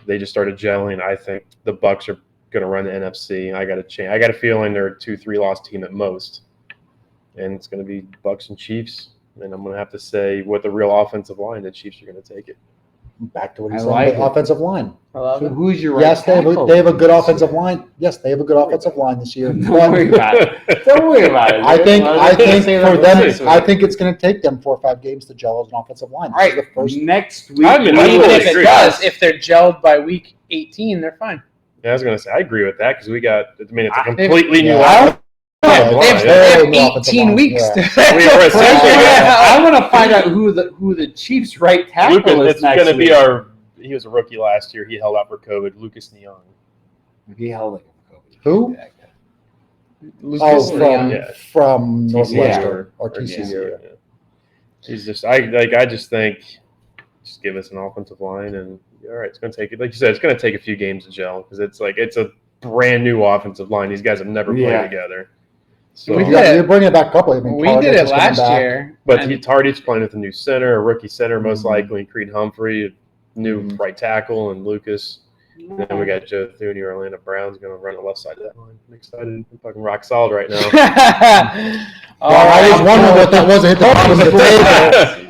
They just started gelling. I think the Bucks are going to run the NFC. I got a feeling they're a 2-3 loss team at most, and it's going to be Bucks and Chiefs. And I'm going to have to say, with the real offensive line, the Chiefs are going to take it. Back to what I he said. like the it. offensive line. I love So it. who's your right Yes, they tackle? have a good offensive line. Yes, they have a good offensive line this year. Don't worry about it. Don't worry about it. I think Say for that them, once. I think it's going to take them 4 or 5 games to gel as an offensive line. All right, This is the first. next week. I'm in- But I even totally if it agree. does, if they're gelled by week 18, they're fine. Yeah, I was going to say, I agree with that because we got, I mean, it's a I- completely new Yeah. offensive They line. have, Yeah. they have Very offensive 18 line, weeks. yeah. to- We were essentially- I want to find out who the Chiefs' right tackle Lucas, is it's next going to be week. he was a rookie last year. He held out for COVID. Lucas Neon. He held like a Kobe. Who? Lucas Oh, Leon. Yeah. from TCU Northwestern or or TCU. Yeah. He's just I just think just give us an offensive line and all right, it's going to take like you said, it's going to take a few games to gel because it's a brand new offensive line. These guys have never played Yeah. together. So, We did Yeah, it. you're bringing it back a couple. I mean, We Carter did it was coming last back. year. but and Tardy's playing with a new center, a rookie center most Mhm. likely, Creed Humphrey, a new Mhm. right tackle, and Lucas. And then we got Joe Thuney, Orlando Brown's going to run the left side of that line. I'm excited. I'm fucking rock solid right now. All Well, I was right. wondering what that was. It hit the bottom of the table.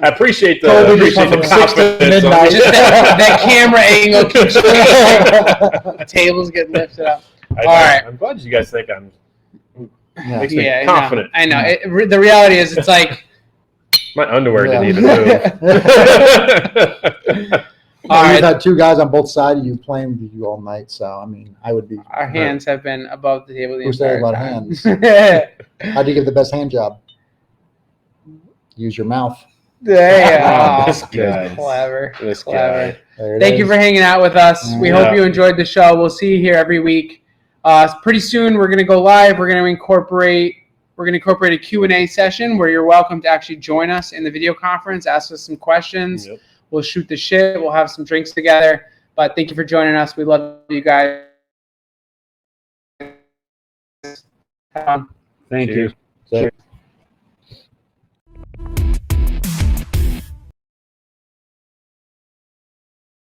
I appreciate the Kobe just appreciate went the from 6 to confidence. midnight. Just that camera angle keeps the tables get lifted up. All right. I'm glad you guys think I'm Yeah. makes me Yeah, confident. I know. The reality is, it's like, My underwear Yeah. didn't even move. all You've right, had 2 guys on both sides of you playing with you all night, so I mean, I would be. our hands have been above the table the Who said entire about time. hands? How do you give the best hand job? Use your mouth. Yeah, This oh, guy. clever. This Clever. guy. There it Thank you is. for hanging out with us. We Yeah. hope you enjoyed the show. We'll see you here every week. Pretty soon we're going to go live. We're going to incorporate a Q&A session where you're welcome to actually join us in the video conference, ask us some questions. Yep. We'll shoot the shit. We'll have some drinks together. But thank you for joining us. We love you guys. Thank Cheers. you.